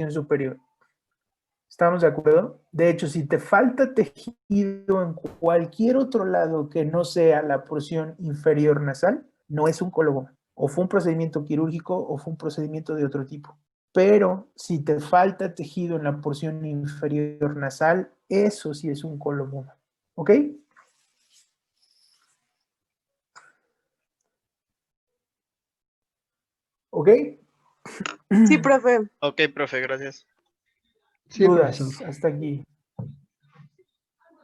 superior. ¿Estamos de acuerdo? De hecho, si te falta tejido en cualquier otro lado que no sea la porción inferior nasal, no es un coloboma. O fue un procedimiento quirúrgico o fue un procedimiento de otro tipo. Pero si te falta tejido en la porción inferior nasal, eso sí es un coloboma. ¿Ok? ¿Ok? Sí, profe. Ok, profe, gracias. Sí, profesor. ¿Dudas hasta aquí?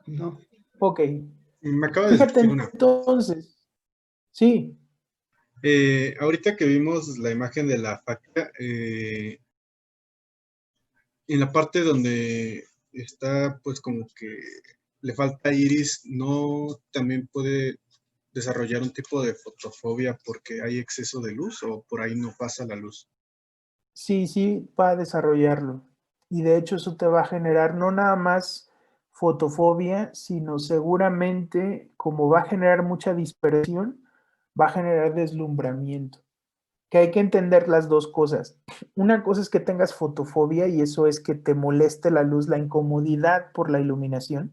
No. Ok. Me acaba de Fíjate surgir una. entonces. Sí. Ahorita que vimos la imagen de la faca, en la parte donde está, pues como que le falta iris, ¿no también puede desarrollar un tipo de fotofobia porque hay exceso de luz o por ahí no pasa la luz? Sí, sí, va a desarrollarlo. Y de hecho eso te va a generar no nada más fotofobia, sino seguramente como va a generar mucha dispersión, va a generar deslumbramiento. Que hay que entender las dos cosas. Una cosa es que tengas fotofobia y eso es que te moleste la luz, la incomodidad por la iluminación,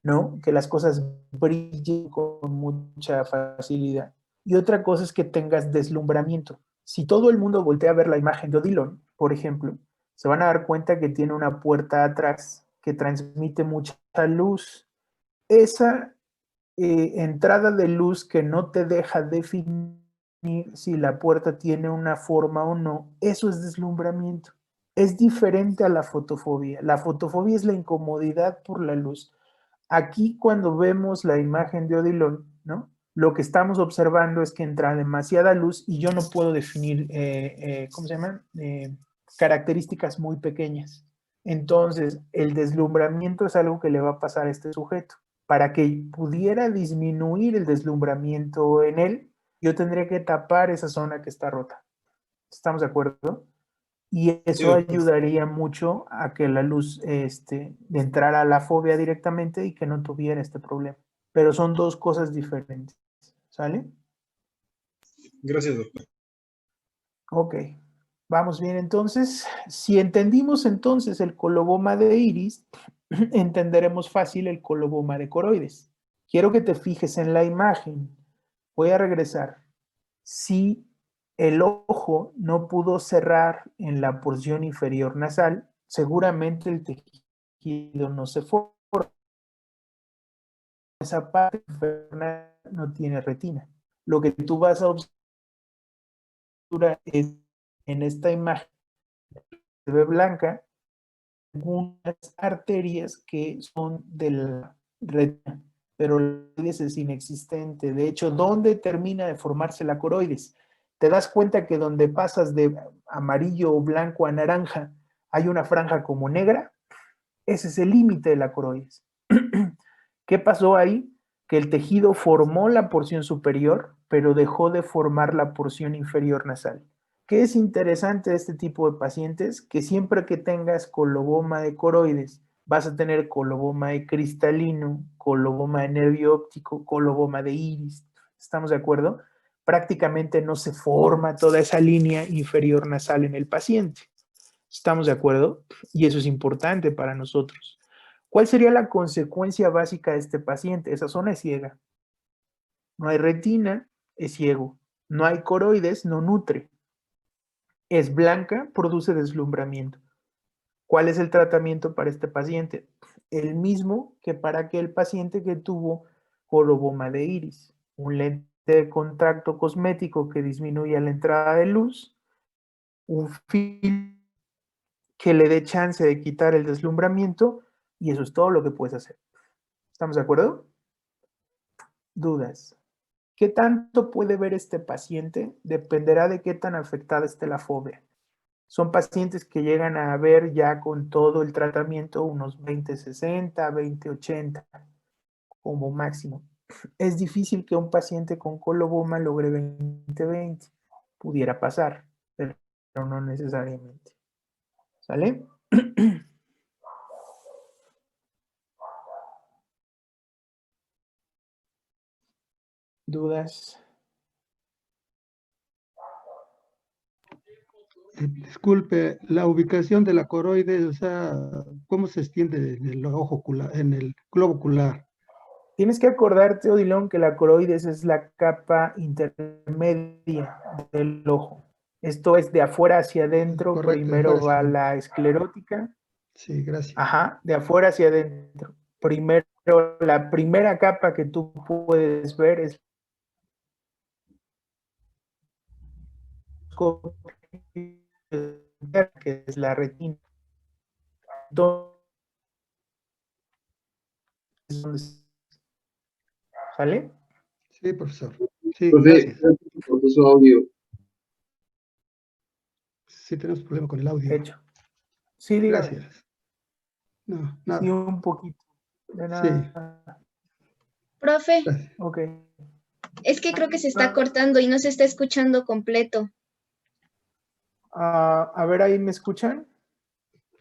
¿no? Que las cosas brillen con mucha facilidad. Y otra cosa es que tengas deslumbramiento. Si todo el mundo voltea a ver la imagen de Odilon, por ejemplo, se van a dar cuenta que tiene una puerta atrás que transmite mucha luz. Esa entrada de luz que no te deja definir si la puerta tiene una forma o no, eso es deslumbramiento. Es diferente a la fotofobia. La fotofobia es la incomodidad por la luz. Aquí cuando vemos la imagen de Odilon, ¿no? Lo que estamos observando es que entra demasiada luz y yo no puedo definir, ¿cómo se llaman? Características muy pequeñas. Entonces, el deslumbramiento es algo que le va a pasar a este sujeto. Para que pudiera disminuir el deslumbramiento en él, yo tendría que tapar esa zona que está rota. ¿Estamos de acuerdo? Y Sí, eso doctor. ayudaría mucho a que la luz entrara a la fobia directamente y que no tuviera este problema. Pero son dos cosas diferentes. ¿Sale? Gracias, doctor. Ok. Vamos bien, entonces, si entendimos entonces el coloboma de iris, entenderemos fácil el coloboma de coroides. Quiero que te fijes en la imagen. Voy a regresar. Si el ojo no pudo cerrar en la porción inferior nasal, seguramente el tejido no se forma. Esa parte inferior no tiene retina. Lo que tú vas a observar es en esta imagen se ve blanca algunas arterias que son de la retina, pero la coroides es inexistente. De hecho, ¿dónde termina de formarse la coroides? Te das cuenta que donde pasas de amarillo o blanco a naranja hay una franja como negra. Ese es el límite de la coroides. ¿Qué pasó ahí? Que el tejido formó la porción superior, pero dejó de formar la porción inferior nasal. ¿Qué es interesante de este tipo de pacientes? Que siempre que tengas coloboma de coroides, vas a tener coloboma de cristalino, coloboma de nervio óptico, coloboma de iris. ¿Estamos de acuerdo? Prácticamente no se forma toda esa línea inferior nasal en el paciente. ¿Estamos de acuerdo? Y eso es importante para nosotros. ¿Cuál sería la consecuencia básica de este paciente? Esa zona es ciega. No hay retina, es ciego. No hay coroides, no nutre. Es blanca, produce deslumbramiento. ¿Cuál es el tratamiento para este paciente? El mismo que para aquel paciente que tuvo coloboma de iris. Un lente de contacto cosmético que disminuya la entrada de luz, un film que le dé chance de quitar el deslumbramiento y eso es todo lo que puedes hacer. ¿Estamos de acuerdo? Dudas. ¿Qué tanto puede ver este paciente? Dependerá de qué tan afectada esté la fobia. Son pacientes que llegan a ver ya con todo el tratamiento unos 20-60, 20-80 como máximo. Es difícil que un paciente con coloboma logre 20-20. Pudiera pasar, pero no necesariamente. ¿Sale? ¿Dudas? Disculpe, la ubicación de la coroides, o sea, ¿cómo se extiende en el ojo ocular, en el globo ocular? Tienes que acordarte, Odilon, que la coroides es la capa intermedia del ojo. Esto es de afuera hacia adentro. Correcto, de Primero afuera hacia va adentro. la esclerótica. Sí, gracias. Ajá, de afuera hacia adentro. Primero, la primera capa que tú puedes ver es que es la retina. Entonces, ¿sale? Sí, profesor. Sí, Profe, gracias. cortó su audio. Sí, tenemos problema con el audio. Hecho. Sí, dígame. Gracias. No, Sí, nada. un poquito. De Sí, nada. Profe, gracias. Ok. es que creo que se está cortando y no se está escuchando completo. A ver, ¿ahí me escuchan?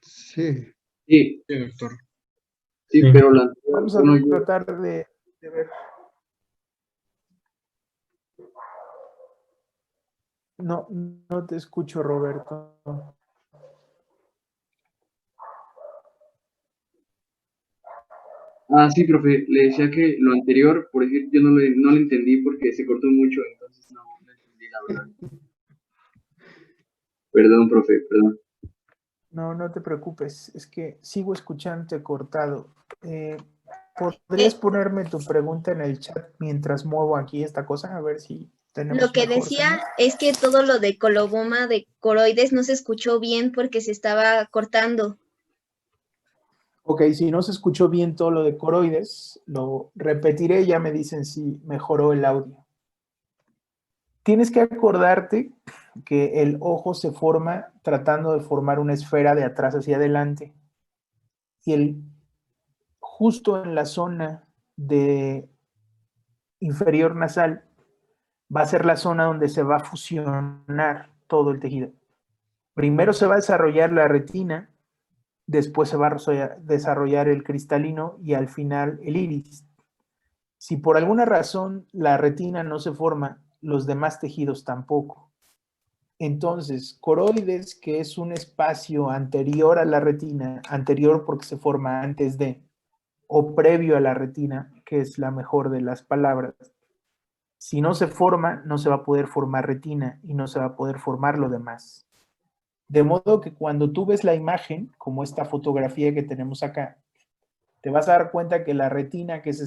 Sí. Sí, Sí, doctor. sí, pero la Vamos a bueno, yo, tratar de ver. No, no te escucho, Roberto. sí, profe, le decía que lo anterior, por decir, yo no lo entendí porque se cortó mucho, entonces no entendí la verdad. Perdón, profe, perdón. No, no te preocupes. Es que sigo escuchándote cortado. ¿Podrías Eh, ponerme tu pregunta en el chat mientras muevo aquí esta cosa? A ver si lo tenemos que mejor decía señal. es que todo lo de coloboma de coroides no se escuchó bien porque se estaba cortando. Ok, si no se escuchó bien todo lo de coroides, lo repetiré y ya me dicen si mejoró el audio. Tienes que acordarte que el ojo se forma tratando de formar una esfera de atrás hacia adelante. Y justo en la zona de inferior nasal va a ser la zona donde se va a fusionar todo el tejido. Primero se va a desarrollar la retina, después se va a desarrollar el cristalino y al final el iris. Si por alguna razón la retina no se forma, los demás tejidos tampoco. Entonces, coroides, que es un espacio anterior a la retina, anterior porque se forma antes de, o previo a la retina, que es la mejor de las palabras, si no se forma, no se va a poder formar retina y no se va a poder formar lo demás. De modo que cuando tú ves la imagen, como esta fotografía que tenemos acá, te vas a dar cuenta que la retina, que es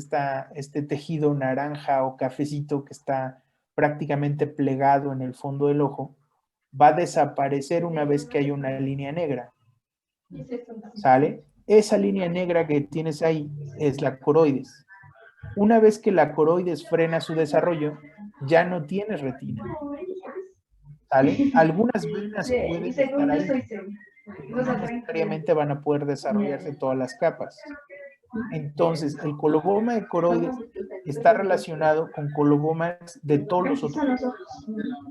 este tejido naranja o cafecito que está prácticamente plegado en el fondo del ojo, va a desaparecer una vez que hay una línea negra. ¿Sale? Esa línea negra que tienes ahí es la coroides. Una vez que la coroides frena su desarrollo, ya no tienes retina. ¿Sale? Algunas venas pueden estar ahí, pero no necesariamente van a poder desarrollarse todas las capas. Entonces, el coloboma de coroides está relacionado con colobomas de todos los otros,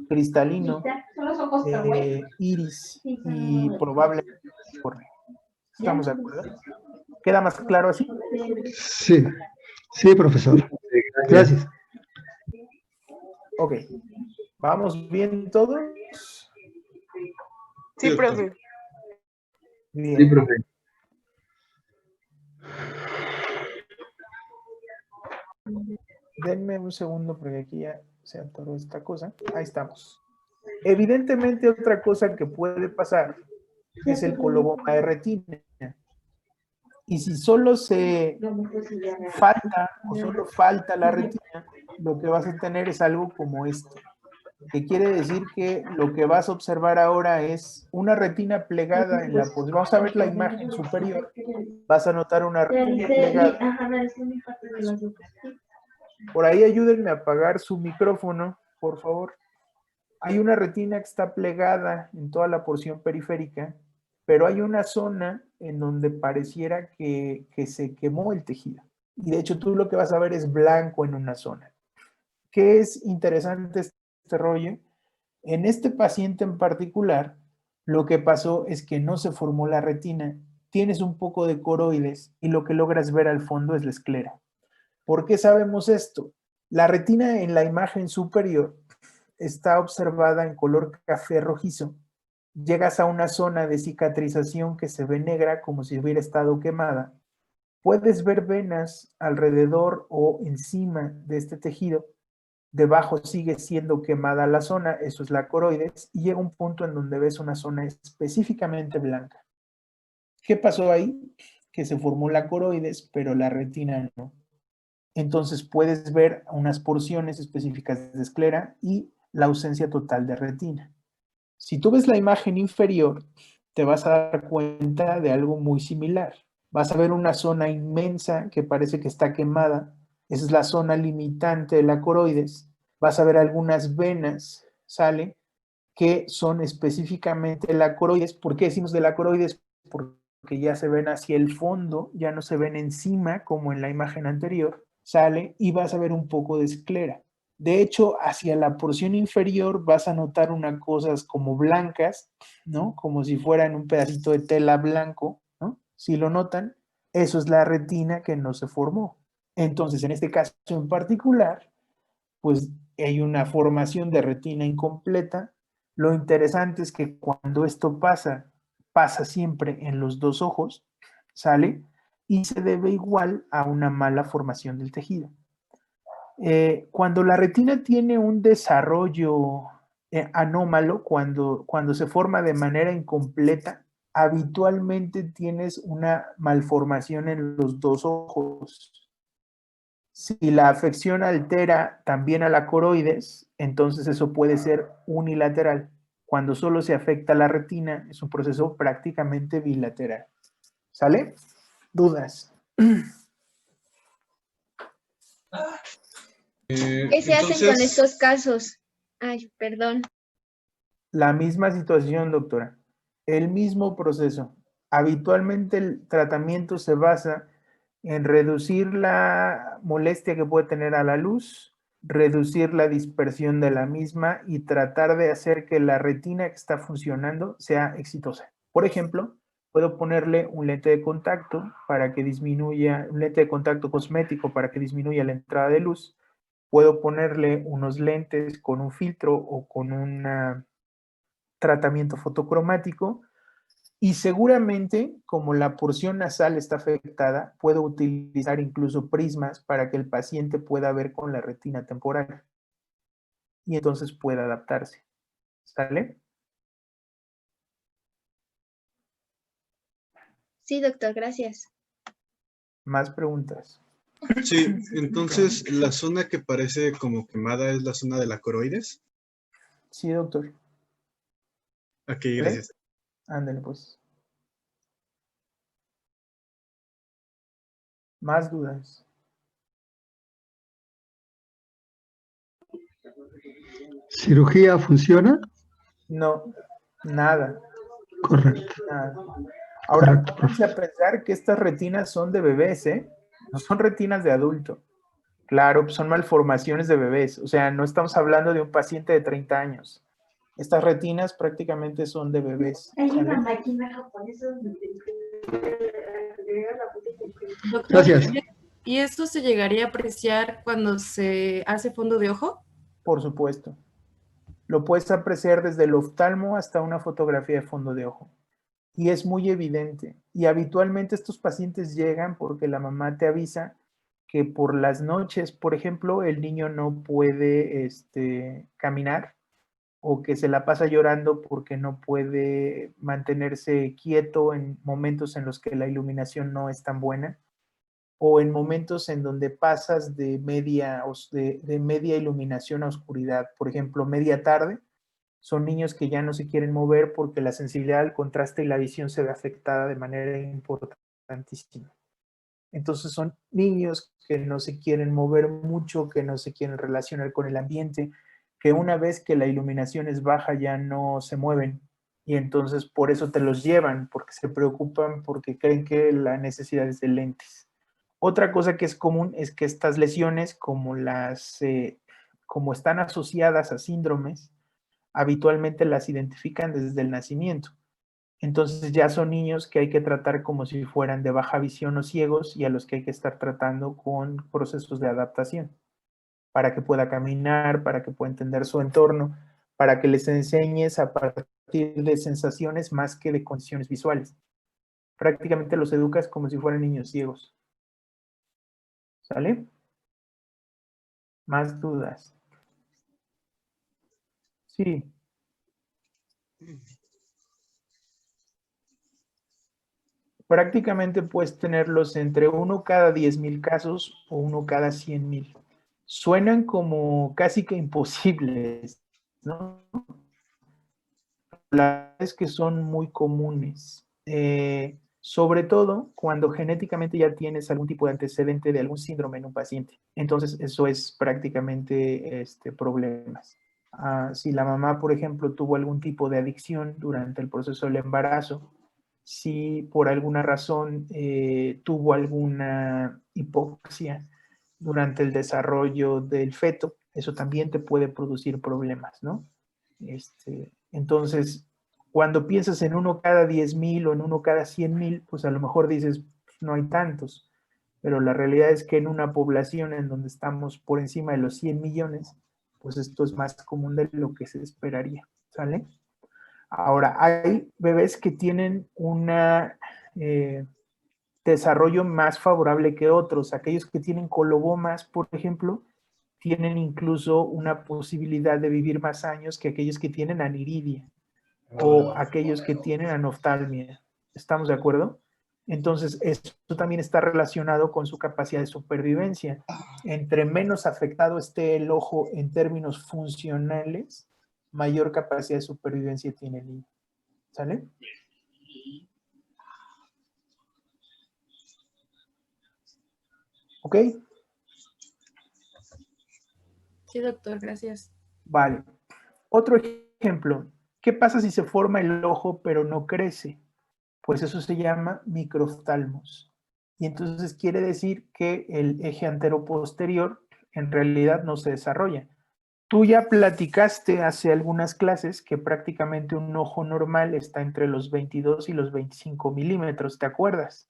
cristalino, iris y probablemente córnea. ¿Estamos de acuerdo? ¿Queda más claro así? Sí, sí, profesor. Gracias. Ok. ¿Vamos bien todos? Sí, profe. Sí, Bien. profe. Denme un segundo porque aquí ya se atoró esta cosa. Ahí estamos. Evidentemente, otra cosa que puede pasar es el coloboma de retina. Y si solo se falta o solo falta la retina, lo que vas a tener es algo como esto, que quiere decir que lo que vas a observar ahora es una retina plegada en la posición. Vamos a ver la imagen superior. Vas a notar una retina plegada. Por ahí ayúdenme a apagar su micrófono, por favor. Hay una retina que está plegada en toda la porción periférica, pero hay una zona en donde pareciera que se quemó el tejido. Y de hecho tú lo que vas a ver es blanco en una zona. ¿Qué es interesante este rollo? En este paciente en particular, lo que pasó es que no se formó la retina, tienes un poco de coroides y lo que logras ver al fondo es la esclera. ¿Por qué sabemos esto? La retina en la imagen superior está observada en color café rojizo llegas a una zona de cicatrización que se ve negra como si hubiera estado quemada. Puedes ver venas alrededor o encima de este tejido. Debajo sigue siendo quemada la zona, eso es la coroides, y llega un punto en donde ves una zona específicamente blanca. ¿Qué pasó ahí? Que se formó la coroides, pero la retina no. Entonces puedes ver unas porciones específicas de esclera y la ausencia total de retina. Si tú ves la imagen inferior, te vas a dar cuenta de algo muy similar. Vas a ver una zona inmensa que parece que está quemada. Esa es la zona limitante de la coroides. Vas a ver algunas venas, ¿sale? Que son específicamente la coroides. ¿Por qué decimos de la coroides? Porque ya se ven hacia el fondo, ya no se ven encima como en la imagen anterior, ¿sale? Y vas a ver un poco de esclera. De hecho, hacia la porción inferior vas a notar unas cosas como blancas, ¿no? Como si fueran un pedacito de tela blanco, ¿no? Si lo notan, eso es la retina que no se formó. Entonces, en este caso en particular, pues hay una formación de retina incompleta. Lo interesante es que cuando esto pasa, pasa siempre en los dos ojos, ¿sale? Y se debe igual a una mala formación del tejido. Cuando la retina tiene un desarrollo anómalo, cuando se forma de manera incompleta, habitualmente tienes una malformación en los dos ojos. Si la afección altera también a la coroides, entonces eso puede ser unilateral. Cuando solo se afecta la retina, es un proceso prácticamente bilateral. ¿Sale? ¿Dudas? ¿Qué se hacen con estos casos? Ay, perdón. La misma situación, doctora. El mismo proceso. Habitualmente el tratamiento se basa en reducir la molestia que puede tener a la luz, reducir la dispersión de la misma y tratar de hacer que la retina que está funcionando sea exitosa. Por ejemplo, puedo ponerle un lente de contacto para que disminuya, un lente de contacto cosmético para que disminuya la entrada de luz. Puedo ponerle unos lentes con un filtro o con un tratamiento fotocromático y seguramente, como la porción nasal está afectada, puedo utilizar incluso prismas para que el paciente pueda ver con la retina temporal y entonces pueda adaptarse. ¿Sale? Sí, doctor, gracias. ¿Más preguntas? Sí, entonces la zona que parece como quemada es la zona de la coroides. Sí, doctor. Ok, ¿Vale? gracias. Ándale, pues. ¿Más dudas? ¿Cirugía funciona? No, nada, Correcto, nada. Ahora, correcto, pónganse a profesor. pensar que estas retinas son de bebés, ¿eh? No son retinas de adulto. Claro, son malformaciones de bebés. O sea, no estamos hablando de un paciente de 30 años. Estas retinas prácticamente son de bebés. Hay ¿Sale? una máquina japonesa donde Doctor, Gracias. ¿y esto se llegaría a apreciar cuando se hace fondo de ojo? Por supuesto. Lo puedes apreciar desde el oftalmo hasta una fotografía de fondo de ojo. Y es muy evidente. Y habitualmente estos pacientes llegan porque la mamá te avisa que por las noches, por ejemplo, el niño no puede caminar o que se la pasa llorando porque no puede mantenerse quieto en momentos en los que la iluminación no es tan buena o en momentos en donde pasas de media iluminación a oscuridad, por ejemplo, media tarde. Son niños que ya no se quieren mover porque la sensibilidad al contraste y la visión se ve afectada de manera importantísima. Entonces son niños que no se quieren mover mucho, que no se quieren relacionar con el ambiente, que una vez que la iluminación es baja ya no se mueven y entonces por eso te los llevan, porque se preocupan, porque creen que la necesidad es de lentes. Otra cosa que es común es que estas lesiones, como están asociadas a síndromes, habitualmente las identifican desde el nacimiento. Entonces ya son niños que hay que tratar como si fueran de baja visión o ciegos y a los que hay que estar tratando con procesos de adaptación para que pueda caminar, para que pueda entender su entorno, para que les enseñes a partir partir de sensaciones más que de condiciones visuales. Prácticamente los educas como si fueran niños ciegos. ¿Sale? ¿Más dudas? Sí. Prácticamente puedes tenerlos entre 1 cada 10,000 casos o 1 cada 100,000. Suenan como casi que imposibles, ¿no? La verdad es que son muy comunes. Sobre todo cuando genéticamente ya tienes algún tipo de antecedente de algún síndrome en un paciente. Entonces, eso es prácticamente problemas. Si la mamá, por ejemplo, tuvo algún tipo de adicción durante el proceso del embarazo, si por alguna razón tuvo alguna hipoxia durante el desarrollo del feto, eso también te puede producir problemas, ¿no? Entonces, cuando piensas en 1 cada 10,000 o en 1 cada 100,000, pues a lo mejor dices, pues no hay tantos, pero la realidad es que en una población en donde estamos por encima de los 100 millones, pues esto es más común de lo que se esperaría, ¿sale? Ahora, hay bebés que tienen un desarrollo más favorable que otros. Aquellos que tienen colobomas, por ejemplo, tienen incluso una posibilidad de vivir más años que aquellos que tienen aniridia o aquellos que tienen anoftalmia. ¿Estamos de acuerdo? Entonces, esto también está relacionado con su capacidad de supervivencia. Entre menos afectado esté el ojo en términos funcionales, mayor capacidad de supervivencia tiene el niño. ¿Sale? ¿Ok? Sí, doctor, gracias. Vale. Otro ejemplo. ¿Qué pasa si se forma el ojo pero no crece? Pues eso se llama microftalmos. Y entonces quiere decir que el eje anteroposterior en realidad no se desarrolla. Tú ya platicaste hace algunas clases que prácticamente un ojo normal está entre los 22 y los 25 milímetros, ¿te acuerdas?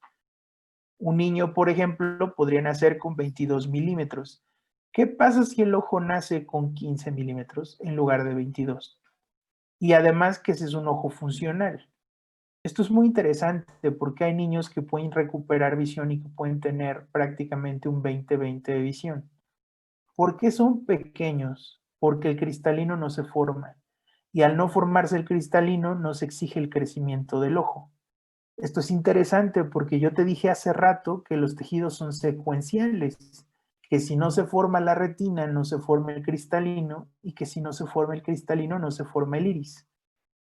Un niño, por ejemplo, podría nacer con 22 milímetros. ¿Qué pasa si el ojo nace con 15 milímetros en lugar de 22? Y además que ese es un ojo funcional. Esto es muy interesante porque hay niños que pueden recuperar visión y que pueden tener prácticamente un 20-20 de visión. ¿Por qué son pequeños? Porque el cristalino no se forma. Y al no formarse el cristalino, no se exige el crecimiento del ojo. Esto es interesante porque yo te dije hace rato que los tejidos son secuenciales, que si no se forma la retina, no se forma el cristalino, y que si no se forma el cristalino, no se forma el iris.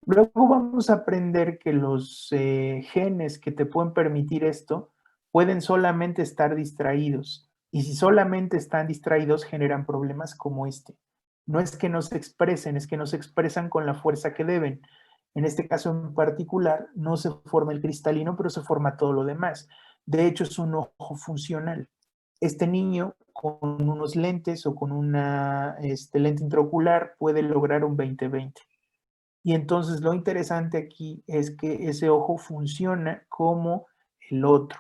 Luego vamos a aprender que los genes que te pueden permitir esto pueden solamente estar distraídos. Y si solamente están distraídos, generan problemas como este. No es que no se expresen, es que no se expresan con la fuerza que deben. En este caso en particular, no se forma el cristalino, pero se forma todo lo demás. De hecho, es un ojo funcional. Este niño con unos lentes o con una lente intraocular puede lograr un 20-20. Y entonces lo interesante aquí es que ese ojo funciona como el otro.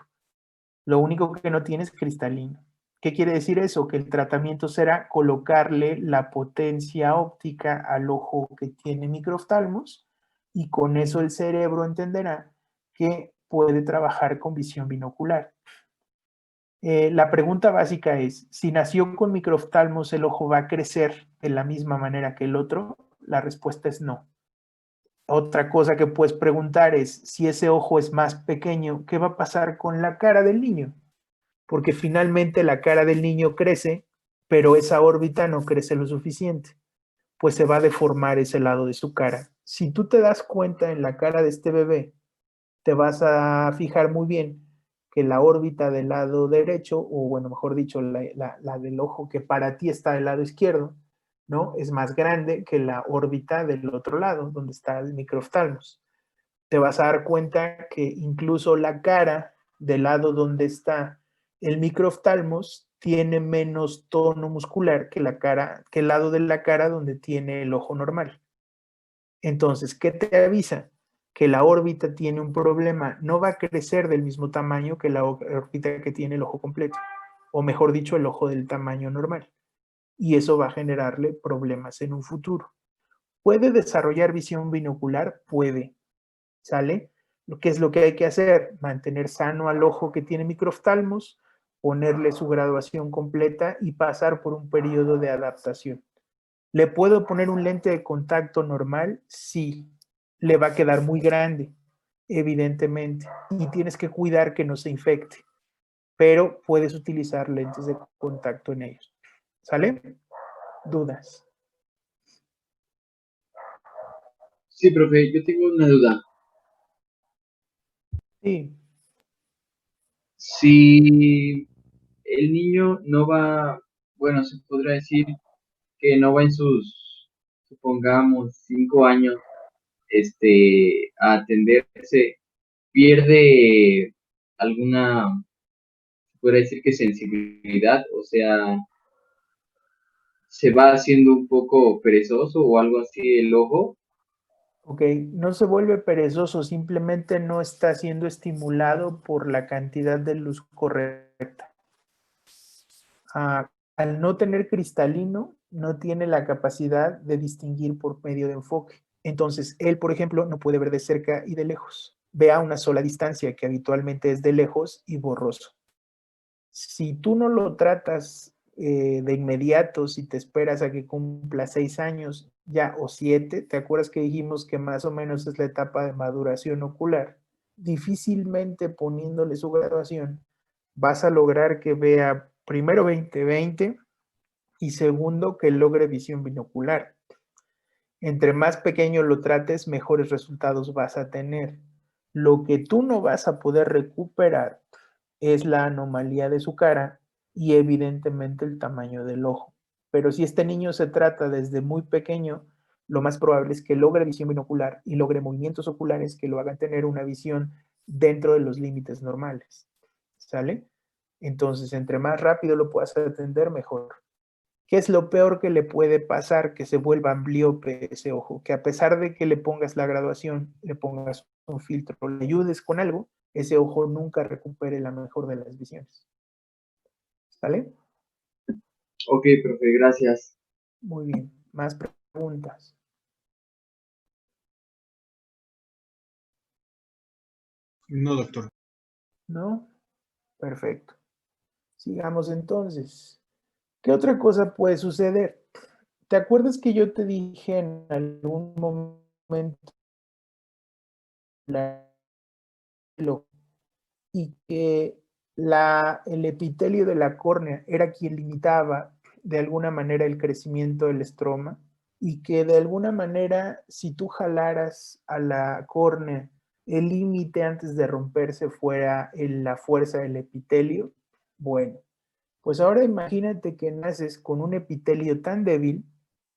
Lo único que no tiene es cristalino. ¿Qué quiere decir eso? Que el tratamiento será colocarle la potencia óptica al ojo que tiene microftalmos y con eso el cerebro entenderá que puede trabajar con visión binocular. La pregunta básica es, si nació con microftalmos, ¿el ojo va a crecer de la misma manera que el otro? La respuesta es no. Otra cosa que puedes preguntar es, si ese ojo es más pequeño, ¿qué va a pasar con la cara del niño? Porque finalmente la cara del niño crece, pero esa órbita no crece lo suficiente, pues se va a deformar ese lado de su cara. Si tú te das cuenta en la cara de este bebé, te vas a fijar muy bien que la órbita del lado derecho, o bueno, mejor dicho, la del ojo que para ti está del lado izquierdo, ¿no? Es más grande que la órbita del otro lado, donde está el microftalmos. Te vas a dar cuenta que incluso la cara del lado donde está el microftalmos tiene menos tono muscular que el lado de la cara donde tiene el ojo normal. Entonces, ¿qué te avisa? Que la órbita tiene un problema, no va a crecer del mismo tamaño que la órbita que tiene el ojo completo, o mejor dicho, el ojo del tamaño normal. Y eso va a generarle problemas en un futuro. ¿Puede desarrollar visión binocular? Puede, ¿sale? ¿Qué es lo que hay que hacer? Mantener sano al ojo que tiene microoftalmos, ponerle su graduación completa y pasar por un periodo de adaptación. ¿Le puedo poner un lente de contacto normal? Sí. Le va a quedar muy grande, evidentemente, y tienes que cuidar que no se infecte, pero puedes utilizar lentes de contacto en ellos. ¿Sale? ¿Dudas? Sí, profe, yo tengo una duda. Sí. Si el niño no va, bueno, se podría decir que no va en sus, supongamos, 5 años, a atenderse, pierde alguna, se podría decir que sensibilidad, o sea, se va haciendo un poco perezoso o algo así el ojo. Ok, no se vuelve perezoso, simplemente no está siendo estimulado por la cantidad de luz correcta. Al no tener cristalino, no tiene la capacidad de distinguir por medio de enfoque. Entonces, él, por ejemplo, no puede ver de cerca y de lejos. Ve a una sola distancia, que habitualmente es de lejos y borroso. Si tú no lo tratas de inmediato, si te esperas a que cumpla 6 años ya o 7, ¿te acuerdas que dijimos que más o menos es la etapa de maduración ocular? Difícilmente poniéndole su graduación vas a lograr que vea primero 20/20 y segundo que logre visión binocular. Entre más pequeño lo trates, mejores resultados vas a tener. Lo que tú no vas a poder recuperar es la anomalía de su cara y evidentemente el tamaño del ojo. Pero si este niño se trata desde muy pequeño, lo más probable es que logre visión binocular y logre movimientos oculares que lo hagan tener una visión dentro de los límites normales. ¿Sale? Entonces, entre más rápido lo puedas atender, mejor. ¿Qué es lo peor que le puede pasar? Que se vuelva ambliope ese ojo, que a pesar de que le pongas la graduación, le pongas un filtro, le ayudes con algo, ese ojo nunca recupere la mejor de las visiones. ¿Sale? Ok, profe, gracias. Muy bien. Más preguntas. No, doctor. ¿No? Perfecto. Sigamos entonces. ¿Qué otra cosa puede suceder? ¿Te acuerdas que yo te dije en algún momento y que el epitelio de la córnea era quien limitaba de alguna manera el crecimiento del estroma y que de alguna manera si tú jalaras a la córnea el límite antes de romperse fuera la fuerza del epitelio? Bueno, pues ahora imagínate que naces con un epitelio tan débil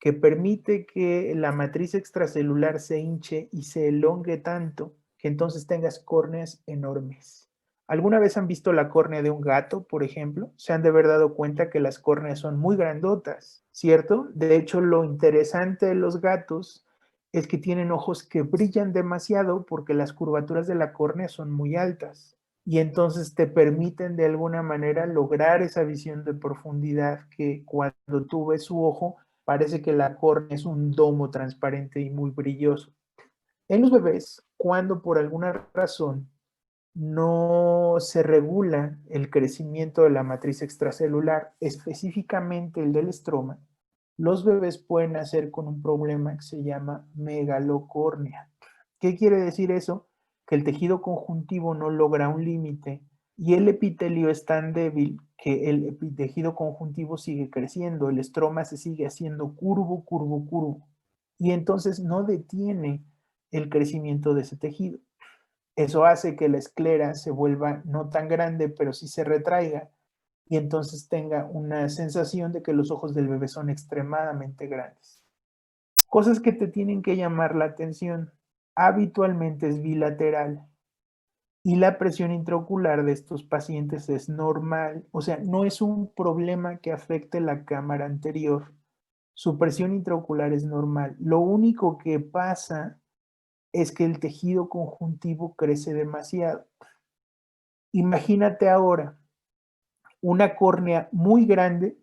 que permite que la matriz extracelular se hinche y se elongue tanto que entonces tengas córneas enormes. ¿Alguna vez han visto la córnea de un gato, por ejemplo? Se han de haber dado cuenta que las córneas son muy grandotas, ¿cierto? De hecho, lo interesante de los gatos es que tienen ojos que brillan demasiado porque las curvaturas de la córnea son muy altas y entonces te permiten de alguna manera lograr esa visión de profundidad que cuando tú ves su ojo parece que la córnea es un domo transparente y muy brilloso. En los bebés, cuando por alguna razón no se regula el crecimiento de la matriz extracelular, específicamente el del estroma, los bebés pueden nacer con un problema que se llama megalocórnea. ¿Qué quiere decir eso? Que el tejido conjuntivo no logra un límite y el epitelio es tan débil que el tejido conjuntivo sigue creciendo, el estroma se sigue haciendo curvo, curvo, curvo, y entonces no detiene el crecimiento de ese tejido. Eso hace que la esclera se vuelva no tan grande, pero sí se retraiga y entonces tenga una sensación de que los ojos del bebé son extremadamente grandes. Cosas que te tienen que llamar la atención. Habitualmente es bilateral y la presión intraocular de estos pacientes es normal, o sea, no es un problema que afecte la cámara anterior. Su presión intraocular es normal. Lo único que pasa es que el tejido conjuntivo crece demasiado. Imagínate ahora una córnea muy grande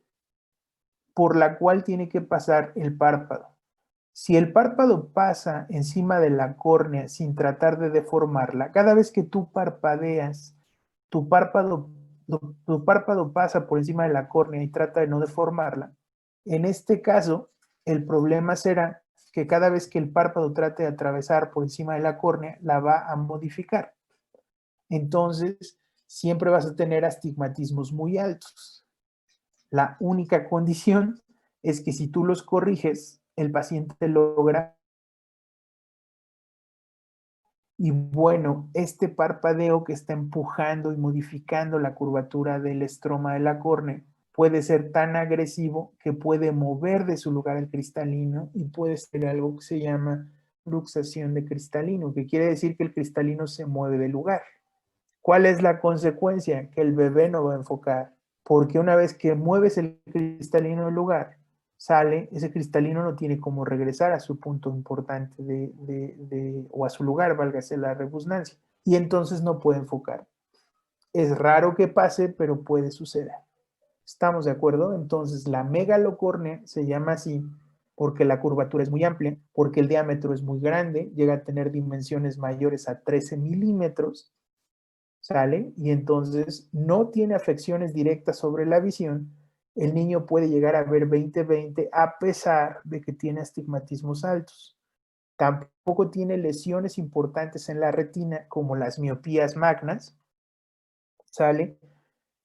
por la cual tiene que pasar el párpado. Si el párpado pasa encima de la córnea sin tratar de deformarla, cada vez que tú parpadeas, tu párpado pasa por encima de la córnea y trata de no deformarla, en este caso, el problema será que cada vez que el párpado trate de atravesar por encima de la córnea, la va a modificar. Entonces, siempre vas a tener astigmatismos muy altos. La única condición es que si tú los corriges, el paciente logra. Y bueno, este parpadeo que está empujando y modificando la curvatura del estroma de la córnea puede ser tan agresivo que puede mover de su lugar el cristalino y puede ser algo que se llama luxación de cristalino, que quiere decir que el cristalino se mueve de lugar. ¿Cuál es la consecuencia? Que el bebé no va a enfocar, porque una vez que mueves el cristalino del lugar, sale, ese cristalino no tiene cómo regresar a su punto importante o a su lugar, válgase la redundancia, y entonces no puede enfocar. Es raro que pase, pero puede suceder. ¿Estamos de acuerdo? Entonces la megalocórnea se llama así porque la curvatura es muy amplia, porque el diámetro es muy grande, llega a tener dimensiones mayores a 13 milímetros, ¿sale? Y entonces no tiene afecciones directas sobre la visión. El niño puede llegar a ver 20/20 a pesar de que tiene astigmatismos altos. Tampoco tiene lesiones importantes en la retina como las miopías magnas, ¿sale?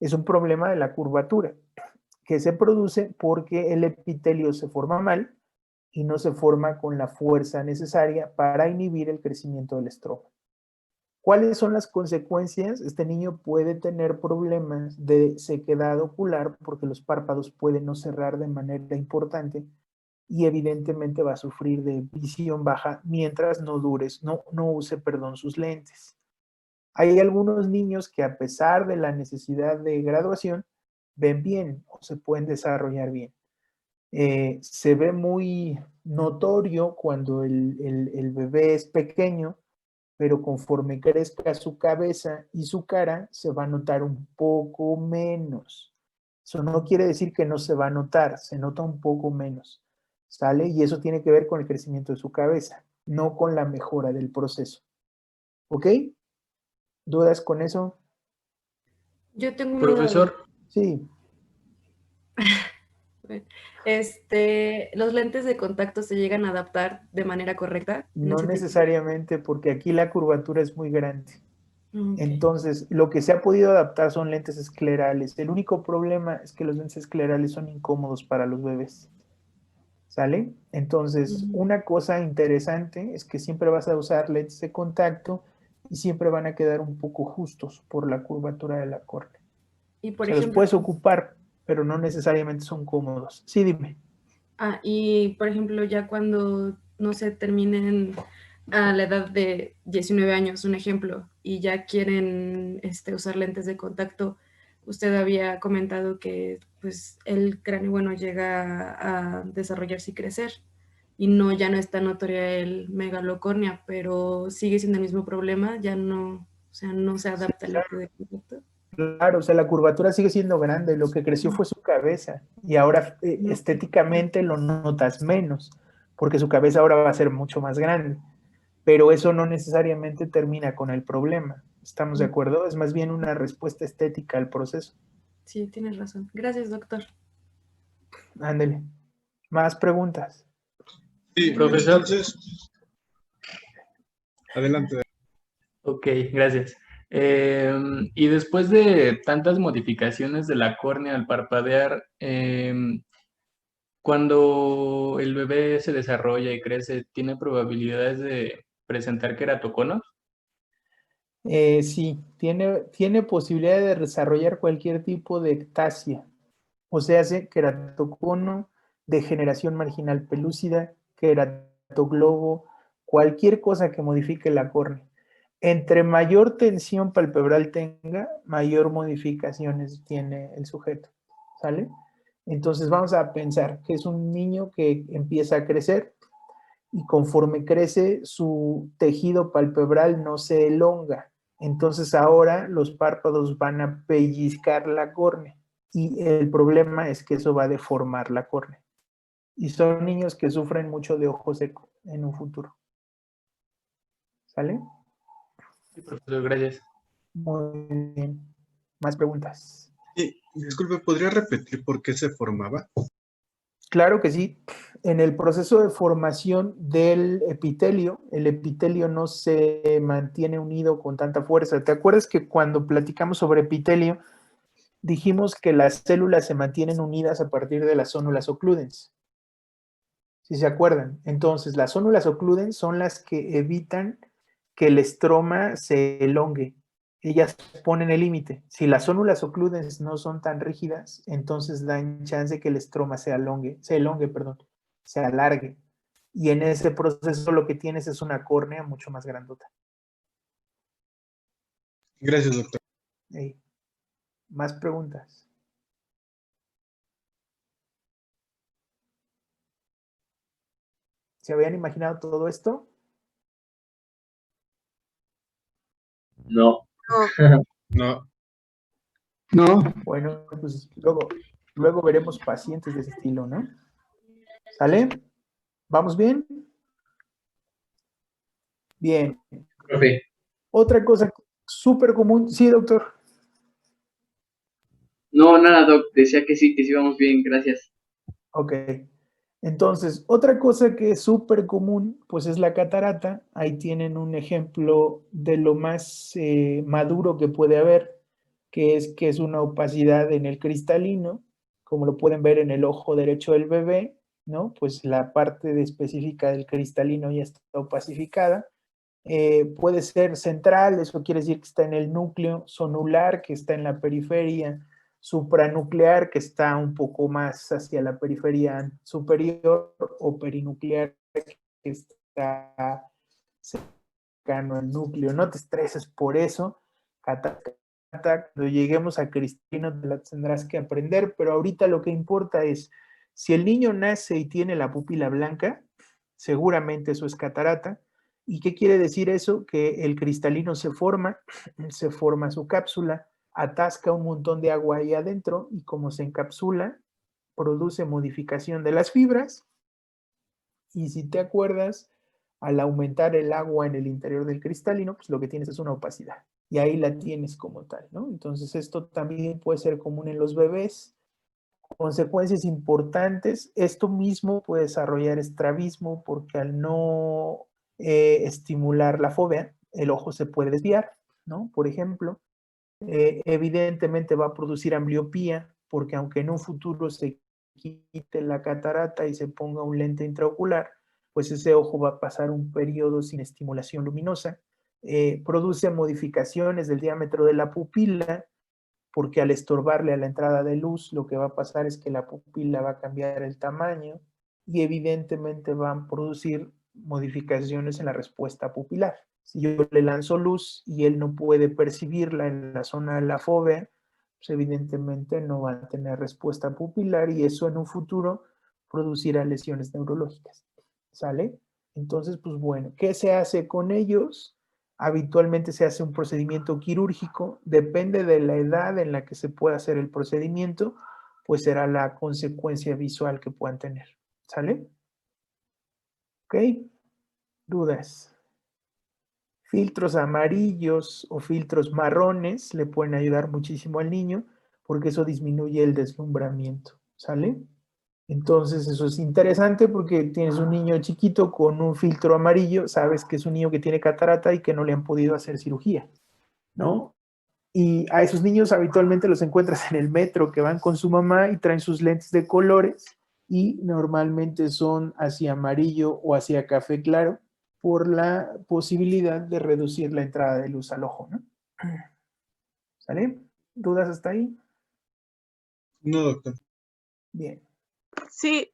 Es un problema de la curvatura que se produce porque el epitelio se forma mal y no se forma con la fuerza necesaria para inhibir el crecimiento del estroma. ¿Cuáles son las consecuencias? Este niño puede tener problemas de sequedad ocular porque los párpados pueden no cerrar de manera importante y evidentemente va a sufrir de visión baja mientras no use sus lentes. Hay algunos niños que a pesar de la necesidad de graduación ven bien o se pueden desarrollar bien. Se ve muy notorio cuando el bebé es pequeño, pero conforme crezca su cabeza y su cara, se va a notar un poco menos. Eso no quiere decir que no se va a notar, se nota un poco menos, ¿sale? Y eso tiene que ver con el crecimiento de su cabeza, no con la mejora del proceso. ¿Ok? ¿Dudas con eso? Yo tengo una duda. Profesor, Sí. ¿Los lentes de contacto se llegan a adaptar de manera correcta? No necesariamente, porque aquí la curvatura es muy grande. Ok. Entonces, lo que se ha podido adaptar son lentes esclerales. El único problema es que los lentes esclerales son incómodos para los bebés. ¿Sale? Entonces, una cosa interesante es que siempre vas a usar lentes de contacto y siempre van a quedar un poco justos por la curvatura de la córnea. Y por los ejemplo, puedes ocupar, pero no necesariamente son cómodos. Sí, dime. Y por ejemplo, ya cuando, no sé, terminen a la edad de 19 años, un ejemplo, y ya quieren usar lentes de contacto, usted había comentado que pues el cráneo, bueno, llega a desarrollarse y crecer, y ya no es tan notoria el megalocórnea, pero sigue siendo el mismo problema, ya no, o sea, no se adapta al lente de contacto. Claro, o sea, la curvatura sigue siendo grande, lo que creció fue su cabeza y ahora estéticamente lo notas menos, porque su cabeza ahora va a ser mucho más grande, pero eso no necesariamente termina con el problema. ¿Estamos de acuerdo? Es más bien una respuesta estética al proceso. Sí, tienes razón. Gracias, doctor. Ándele. ¿Más preguntas? Sí, profesor. Entonces, adelante. Ok, gracias. Y después de tantas modificaciones de la córnea al parpadear, cuando el bebé se desarrolla y crece, ¿tiene probabilidades de presentar queratoconos? Sí, tiene posibilidad de desarrollar cualquier tipo de ectasia, o sea, queratocono, degeneración marginal pelúcida, queratoglobo, cualquier cosa que modifique la córnea. Entre mayor tensión palpebral tenga, mayor modificaciones tiene el sujeto, ¿sale? Entonces vamos a pensar que es un niño que empieza a crecer y conforme crece su tejido palpebral no se elonga. Entonces ahora los párpados van a pellizcar la córnea y el problema es que eso va a deformar la córnea. Y son niños que sufren mucho de ojo seco en un futuro. ¿Sale? Sí, profesor, gracias. Muy bien. ¿Más preguntas? Y, disculpe, ¿podría repetir por qué se formaba? Claro que sí. En el proceso de formación del epitelio, el epitelio no se mantiene unido con tanta fuerza. ¿Te acuerdas que cuando platicamos sobre epitelio, dijimos que las células se mantienen unidas a partir de las zónulas ocludens? Si se acuerdan. Entonces, las zónulas ocludens son las que evitan que el estroma se elongue. Ellas ponen el límite. Si las zónulas ocludens no son tan rígidas, entonces dan chance de que el estroma se alargue. Y en ese proceso lo que tienes es una córnea mucho más grandota. Gracias, doctor. Ey. ¿Más preguntas? ¿Se habían imaginado todo esto? No. No, No, Bueno, pues luego veremos pacientes de ese estilo, ¿no? ¿Sale? ¿Vamos bien? Bien. Profe, Otra cosa súper común. Sí, doctor. no, nada, doc, decía que sí vamos bien, gracias. Ok. Entonces, otra cosa que es súper común, pues es la catarata. Ahí tienen un ejemplo de lo más maduro que puede haber, que es una opacidad en el cristalino, como lo pueden ver en el ojo derecho del bebé, ¿no? Pues la parte específica del cristalino ya está opacificada. Puede ser central, eso quiere decir que está en el núcleo, zonular, que está en la periferia, supranuclear, que está un poco más hacia la periferia superior, o perinuclear, que está cercano al núcleo. No te estreses por eso. Cuando lleguemos a cristalino te la tendrás que aprender, pero ahorita lo que importa es, si el niño nace y tiene la pupila blanca, seguramente eso es catarata. ¿Y qué quiere decir eso? Que el cristalino se forma su cápsula, atasca un montón de agua ahí adentro y como se encapsula, produce modificación de las fibras. Y si te acuerdas, al aumentar el agua en el interior del cristalino, pues lo que tienes es una opacidad. Y ahí la tienes como tal, ¿no? Entonces esto también puede ser común en los bebés. Consecuencias importantes, esto mismo puede desarrollar estrabismo porque al no estimular la fóvea, el ojo se puede desviar, ¿no? Por ejemplo, evidentemente va a producir ambliopía porque aunque en un futuro se quite la catarata y se ponga un lente intraocular, pues ese ojo va a pasar un periodo sin estimulación luminosa. Produce modificaciones del diámetro de la pupila, porque al estorbarle a la entrada de luz, lo que va a pasar es que la pupila va a cambiar el tamaño y evidentemente van a producir modificaciones en la respuesta pupilar. Si yo le lanzo luz y él no puede percibirla en la zona de la fóvea, pues evidentemente no va a tener respuesta pupilar y eso en un futuro producirá lesiones neurológicas. ¿Sale? Entonces, pues bueno, ¿qué se hace con ellos? Habitualmente se hace un procedimiento quirúrgico, depende de la edad en la que se pueda hacer el procedimiento, pues será la consecuencia visual que puedan tener. ¿Sale? ¿Ok? ¿Dudas? Filtros amarillos o filtros marrones le pueden ayudar muchísimo al niño porque eso disminuye el deslumbramiento. ¿Sale? Entonces eso es interesante porque tienes un niño chiquito con un filtro amarillo, sabes que es un niño que tiene catarata y que no le han podido hacer cirugía, ¿no? Y a esos niños habitualmente los encuentras en el metro que van con su mamá y traen sus lentes de colores y normalmente son hacia amarillo o hacia café claro por la posibilidad de reducir la entrada de luz al ojo, ¿no? ¿Sale? ¿Dudas hasta ahí? no, doctor. Bien. Sí,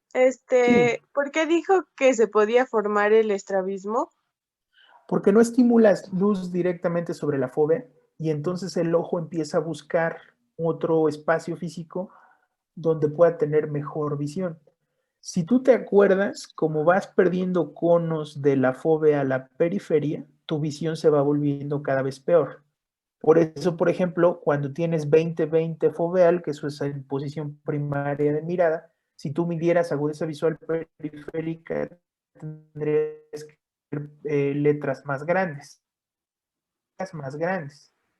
Sí. ¿por qué dijo que se podía formar el estrabismo? Porque no estimulas luz directamente sobre la fóvea y entonces el ojo empieza a buscar otro espacio físico donde pueda tener mejor visión. Si tú te acuerdas, como vas perdiendo conos de la fóvea a la periferia, tu visión se va volviendo cada vez peor. Por eso, por ejemplo, cuando tienes 20-20 foveal, que eso es en posición primaria de mirada, Si tú midieras agudeza visual periférica, tendrías que ver letras más grandes.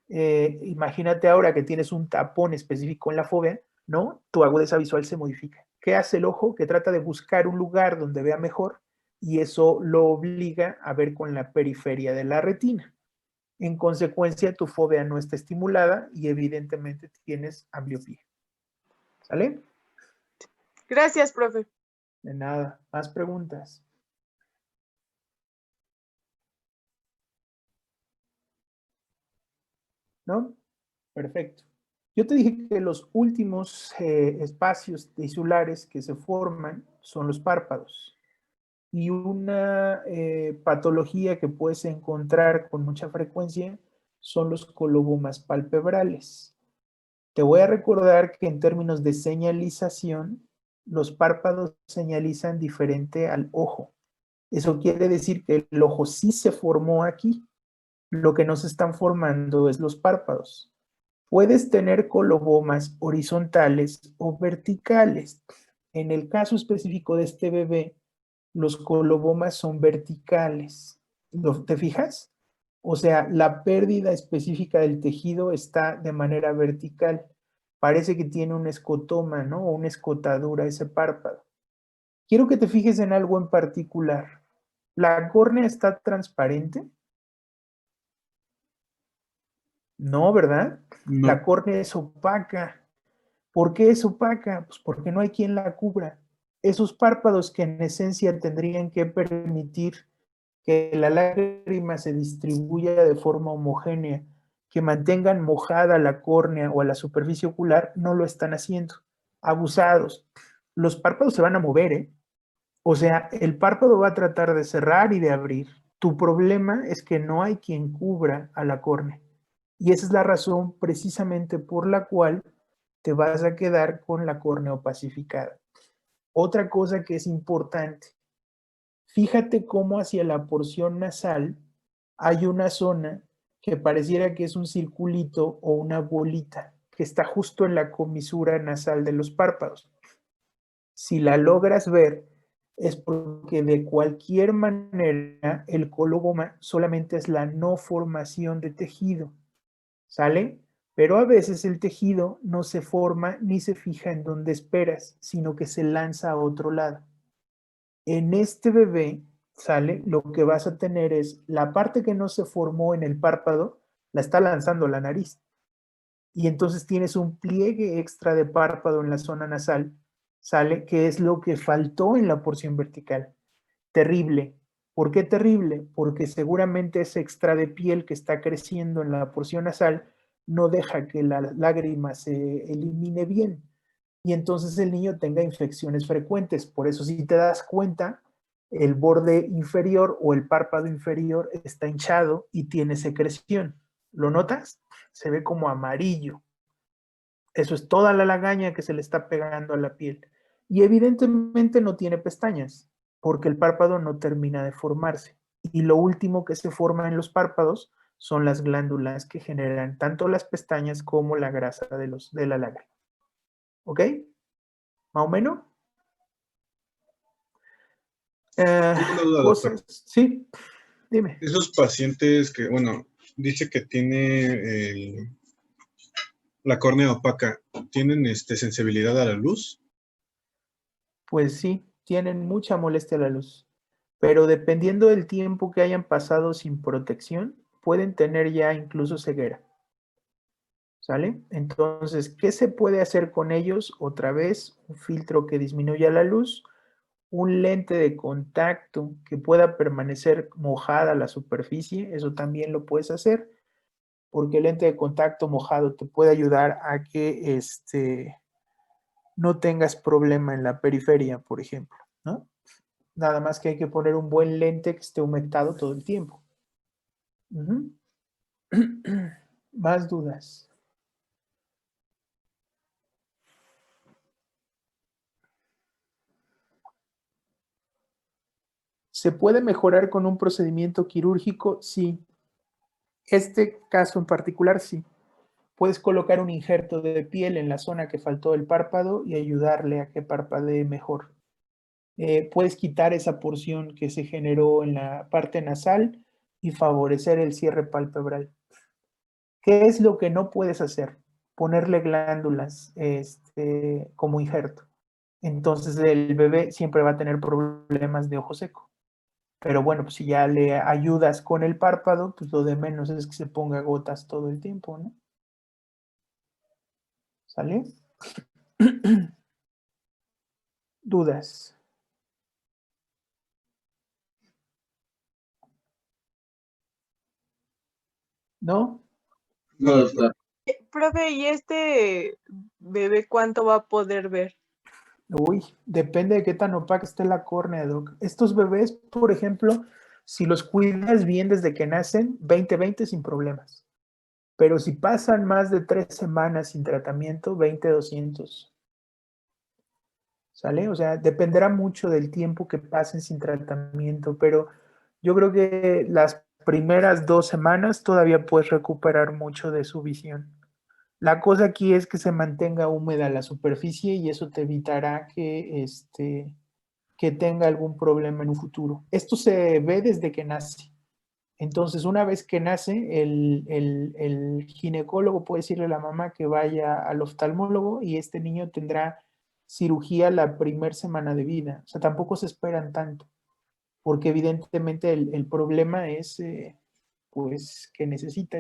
Imagínate ahora que tienes un tapón específico en la fobia, ¿no? Tu agudeza visual se modifica. ¿Qué hace el ojo? Que trata de buscar un lugar donde vea mejor y eso lo obliga a ver con la periferia de la retina. En consecuencia, tu fobia no está estimulada y evidentemente tienes ambliopía. ¿Sale? Gracias, profe. De nada. ¿Más preguntas? ¿No? Perfecto. Yo te dije que los últimos espacios tisulares que se forman son los párpados. Y una patología que puedes encontrar con mucha frecuencia son los colobomas palpebrales. Te voy a recordar que en términos de señalización, los párpados señalizan diferente al ojo. Eso quiere decir que el ojo sí se formó aquí. Lo que no se están formando es los párpados. Puedes tener colobomas horizontales o verticales. En el caso específico de este bebé, los colobomas son verticales. ¿Te fijas? O sea, la pérdida específica del tejido está de manera vertical. Parece que tiene un escotoma, ¿no? O una escotadura ese párpado. Quiero que te fijes en algo en particular. ¿La córnea está transparente? No, ¿verdad? No. La córnea es opaca. ¿Por qué es opaca? Pues porque no hay quien la cubra. Esos párpados que en esencia tendrían que permitir que la lágrima se distribuya de forma homogénea, que mantengan mojada la córnea o a la superficie ocular, no lo están haciendo. Abusados. Los párpados se van a mover, ¿eh? O sea, el párpado va a tratar de cerrar y de abrir. Tu problema es que no hay quien cubra a la córnea. Y esa es la razón precisamente por la cual te vas a quedar con la córnea opacificada. Otra cosa que es importante, fíjate cómo hacia la porción nasal hay una zona que pareciera que es un circulito o una bolita que está justo en la comisura nasal de los párpados. Si la logras ver, es porque de cualquier manera el coloboma solamente es la no formación de tejido, ¿sale? Pero a veces el tejido no se forma ni se fija en donde esperas, sino que se lanza a otro lado. En este bebé, ¿sale? Lo que vas a tener es la parte que no se formó en el párpado, la está lanzando la nariz. Y entonces tienes un pliegue extra de párpado en la zona nasal, ¿sale? Que es lo que faltó en la porción vertical. Terrible. ¿Por qué terrible? Porque seguramente ese extra de piel que está creciendo en la porción nasal no deja que la lágrima se elimine bien. Y entonces el niño tenga infecciones frecuentes. Por eso, si te das cuenta, el borde inferior o el párpado inferior está hinchado y tiene secreción. ¿Lo notas? Se ve como amarillo. Eso es toda la lagaña que se le está pegando a la piel. Y evidentemente no tiene pestañas, porque el párpado no termina de formarse. Y lo último que se forma en los párpados son las glándulas que generan tanto las pestañas como la grasa de la lágrima. ¿Ok? ¿Más o menos? Una duda, doctor. Sí, dime. Esos pacientes que, bueno, dice que tiene la córnea opaca, ¿tienen sensibilidad a la luz? Pues sí, tienen mucha molestia a la luz, pero dependiendo del tiempo que hayan pasado sin protección, pueden tener ya incluso ceguera. ¿Sale? Entonces, ¿qué se puede hacer con ellos? Otra vez, un filtro que disminuya la luz, un lente de contacto que pueda permanecer mojada la superficie, eso también lo puedes hacer, porque el lente de contacto mojado te puede ayudar a que no tengas problema en la periferia, por ejemplo, ¿no? Nada más que hay que poner un buen lente que esté humectado todo el tiempo. Más dudas. ¿Se puede mejorar con un procedimiento quirúrgico? Sí. Este caso en particular, sí. puedes colocar un injerto de piel en la zona que faltó del párpado y ayudarle a que parpadee mejor. Puedes quitar esa porción que se generó en la parte nasal y favorecer el cierre palpebral. ¿Qué es lo que no puedes hacer? Ponerle glándulas como injerto. Entonces el bebé siempre va a tener problemas de ojo seco. Pero bueno, pues si ya le ayudas con el párpado, pues lo de menos es que se ponga gotas todo el tiempo, ¿no? ¿Sale? ¿Dudas? ¿No? No, doctor. Profe, ¿y este bebé cuánto va a poder ver? Uy, depende de qué tan opaca esté la córnea, Doc. Estos bebés, por ejemplo, si los cuidas bien desde que nacen, 20/20 sin problemas. Pero si pasan más de 3 semanas sin tratamiento, 20/200. ¿Sale? O sea, dependerá mucho del tiempo que pasen sin tratamiento, pero yo creo que las primeras 2 semanas todavía puedes recuperar mucho de su visión. La cosa aquí es que se mantenga húmeda la superficie y eso te evitará que tenga algún problema en un futuro. Esto se ve desde que nace. Entonces, una vez que nace, el ginecólogo puede decirle a la mamá que vaya al oftalmólogo y este niño tendrá cirugía la primera semana de vida. O sea, tampoco se esperan tanto, porque evidentemente el problema es pues que necesita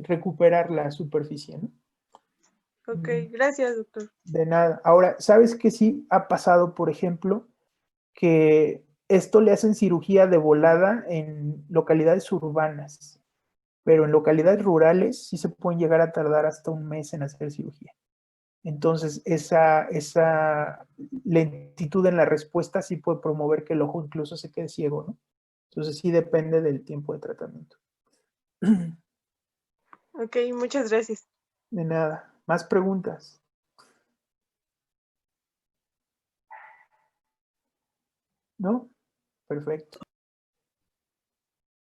recuperar la superficie, ¿no? Ok, gracias, doctor. De nada. Ahora, ¿sabes qué sí ha pasado, por ejemplo? Que esto le hacen cirugía de volada en localidades urbanas, pero en localidades rurales sí se pueden llegar a tardar hasta un mes en hacer cirugía. Entonces, esa lentitud en la respuesta sí puede promover que el ojo incluso se quede ciego, ¿no? Entonces, sí depende del tiempo de tratamiento. Ok, muchas gracias. De nada. ¿Más preguntas? ¿No? Perfecto.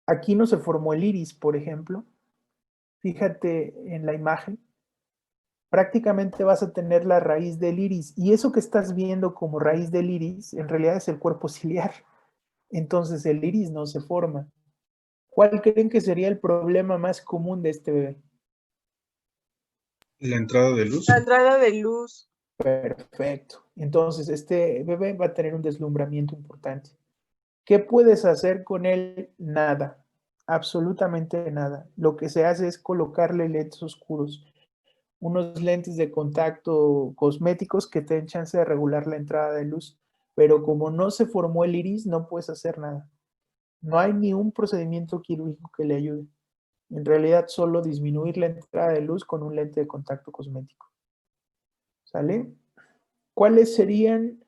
Aquí no se formó el iris, por ejemplo. Fíjate en la imagen. Prácticamente vas a tener la raíz del iris. Y eso que estás viendo como raíz del iris, en realidad es el cuerpo ciliar. Entonces el iris no se forma. ¿Cuál creen que sería el problema más común de este bebé? La entrada de luz. La entrada de luz. Perfecto. Entonces este bebé va a tener un deslumbramiento importante. ¿Qué puedes hacer con él? Nada. Absolutamente nada. Lo que se hace es colocarle lentes oscuros, unos lentes de contacto cosméticos que te den chance de regular la entrada de luz, pero como no se formó el iris, no puedes hacer nada. No hay ni un procedimiento quirúrgico que le ayude. En realidad, solo disminuir la entrada de luz con un lente de contacto cosmético. ¿Sale? ¿Cuáles serían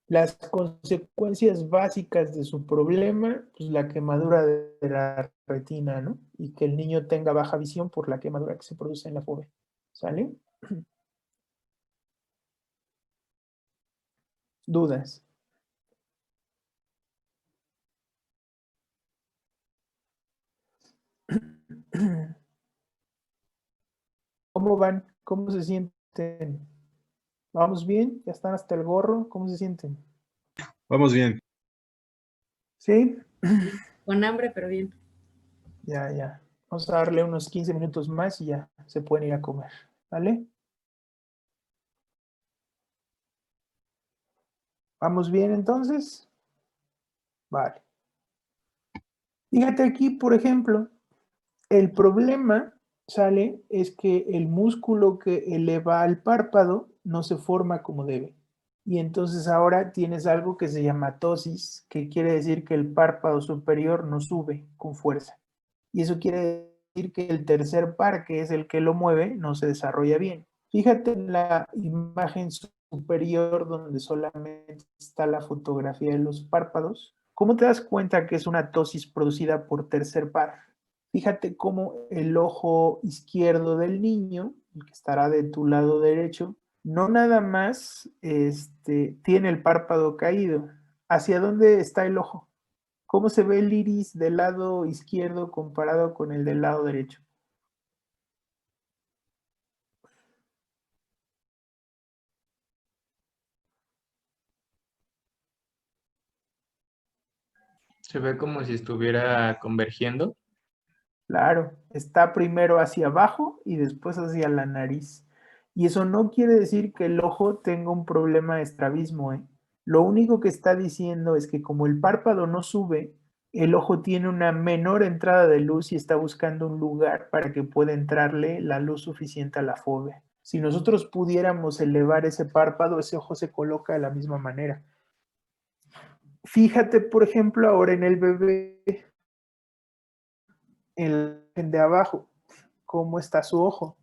las consecuencias básicas de su problema? Pues la quemadura de la retina, ¿no? Y que el niño tenga baja visión por la quemadura que se produce en la fovea. ¿Sale? ¿Dudas? ¿Cómo van? ¿Cómo se sienten? ¿Vamos bien? ¿Ya están hasta el gorro? ¿Cómo se sienten? Vamos bien. ¿Sí? Con hambre, pero bien. Ya, ya. Vamos a darle unos 15 minutos más y ya se pueden ir a comer. ¿Vale? ¿Vamos bien entonces? Vale. Fíjate aquí, por ejemplo, el problema es que el músculo que eleva al párpado no se forma como debe. Y entonces ahora tienes algo que se llama ptosis, que quiere decir que el párpado superior no sube con fuerza. Y eso quiere decir que el tercer par, que es el que lo mueve, no se desarrolla bien. Fíjate en la imagen superior donde solamente está la fotografía de los párpados. ¿Cómo te das cuenta que es una ptosis producida por tercer par? Fíjate cómo el ojo izquierdo del niño, el que estará de tu lado derecho, no nada más tiene el párpado caído. ¿Hacia dónde está el ojo? ¿Cómo se ve el iris del lado izquierdo comparado con el del lado derecho? Se ve como si estuviera convergiendo. Claro, está primero hacia abajo y después hacia la nariz. Y eso no quiere decir que el ojo tenga un problema de estrabismo, ¿eh? Lo único que está diciendo es que como el párpado no sube, el ojo tiene una menor entrada de luz y está buscando un lugar para que pueda entrarle la luz suficiente a la fóvea. Si nosotros pudiéramos elevar ese párpado, ese ojo se coloca de la misma manera. Fíjate, por ejemplo, ahora en el bebé, en el de abajo, cómo está su ojo.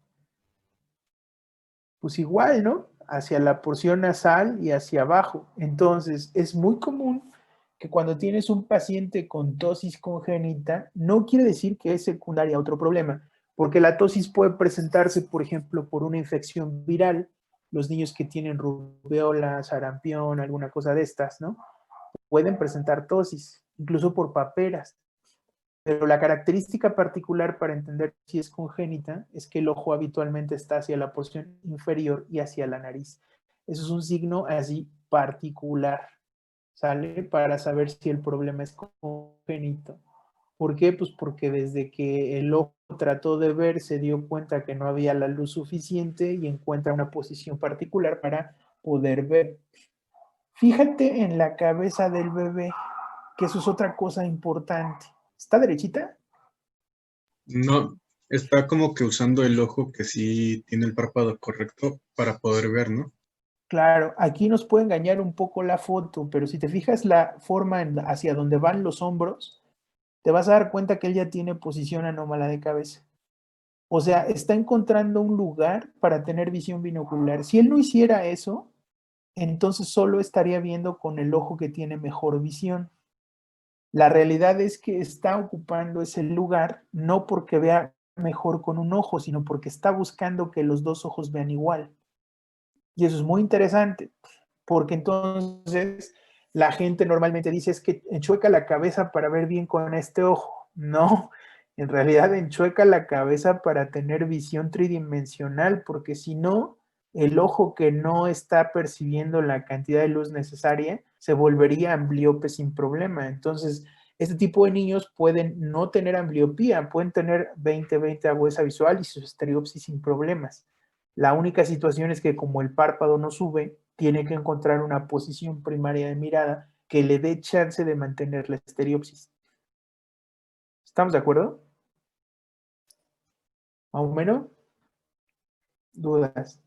Pues igual, ¿no? Hacia la porción nasal y hacia abajo. Entonces, es muy común que cuando tienes un paciente con tosis congénita, no quiere decir que es secundaria a otro problema, porque la tosis puede presentarse, por ejemplo, por una infección viral, los niños que tienen rubéola, sarampión, alguna cosa de estas, ¿no? Pueden presentar tosis, incluso por paperas. Pero la característica particular para entender si es congénita es que el ojo habitualmente está hacia la porción inferior y hacia la nariz. Eso es un signo así particular, ¿sale? Para saber si el problema es congénito. ¿Por qué? Pues porque desde que el ojo trató de ver se dio cuenta que no había la luz suficiente y encuentra una posición particular para poder ver. Fíjate en la cabeza del bebé, que eso es otra cosa importante. ¿Está derechita? No, está como que usando el ojo que sí tiene el párpado correcto para poder ver, ¿no? Claro, aquí nos puede engañar un poco la foto, pero si te fijas la forma hacia donde van los hombros, te vas a dar cuenta que él ya tiene posición anómala de cabeza. O sea, está encontrando un lugar para tener visión binocular. Si él no hiciera eso, entonces solo estaría viendo con el ojo que tiene mejor visión. La realidad es que está ocupando ese lugar no porque vea mejor con un ojo, sino porque está buscando que los dos ojos vean igual. Y eso es muy interesante, porque entonces la gente normalmente dice es que enchueca la cabeza para ver bien con este ojo. No, en realidad enchueca la cabeza para tener visión tridimensional, porque si no, el ojo que no está percibiendo la cantidad de luz necesaria se volvería ambliope sin problema. Entonces, este tipo de niños pueden no tener ambliopía, pueden tener 20/20 agudeza visual y su estereopsis sin problemas. La única situación es que como el párpado no sube, tiene que encontrar una posición primaria de mirada que le dé chance de mantener la estereopsis. ¿Estamos de acuerdo? ¿Más o menos? ¿Dudas?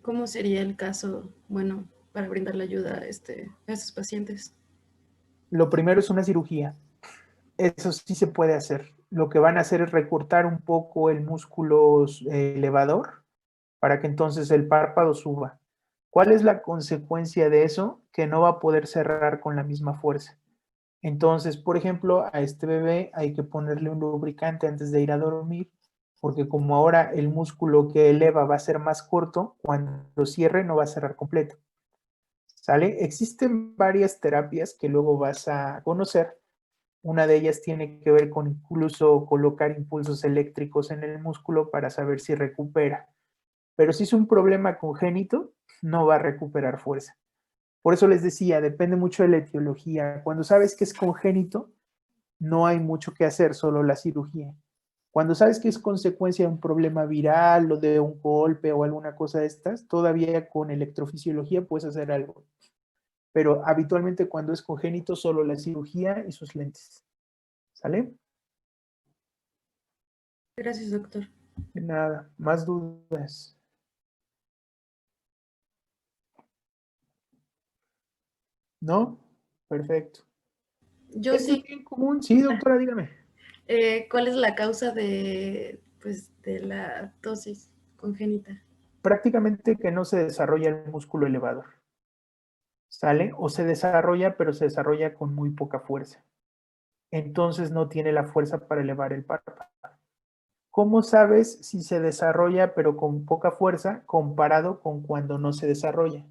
¿Cómo sería el caso, bueno, para brindarle ayuda a estos pacientes? Lo primero es una cirugía. Eso sí se puede hacer. Lo que van a hacer es recortar un poco el músculo elevador para que entonces el párpado suba. ¿Cuál es la consecuencia de eso? Que no va a poder cerrar con la misma fuerza. Entonces, por ejemplo, a este bebé hay que ponerle un lubricante antes de ir a dormir, porque como ahora el músculo que eleva va a ser más corto, cuando cierre no va a cerrar completo. ¿Sale? Existen varias terapias que luego vas a conocer. Una de ellas tiene que ver con incluso colocar impulsos eléctricos en el músculo para saber si recupera. Pero si es un problema congénito, no va a recuperar fuerza. Por eso les decía, depende mucho de la etiología. Cuando sabes que es congénito, no hay mucho que hacer, solo la cirugía. Cuando sabes que es consecuencia de un problema viral o de un golpe o alguna cosa de estas, todavía con electrofisiología puedes hacer algo. Pero habitualmente cuando es congénito, solo la cirugía y sus lentes. ¿Sale? Gracias, doctor. De nada, más dudas. ¿No? Perfecto. Yo ¿Es sí, bien común? Sí, doctora, dígame. ¿cuál es la causa pues, de la tosis congénita? Prácticamente que no se desarrolla el músculo elevador. ¿Sale? O se desarrolla, pero se desarrolla con muy poca fuerza. Entonces no tiene la fuerza para elevar el párpado. ¿Cómo sabes si se desarrolla pero con poca fuerza comparado con cuando no se desarrolla?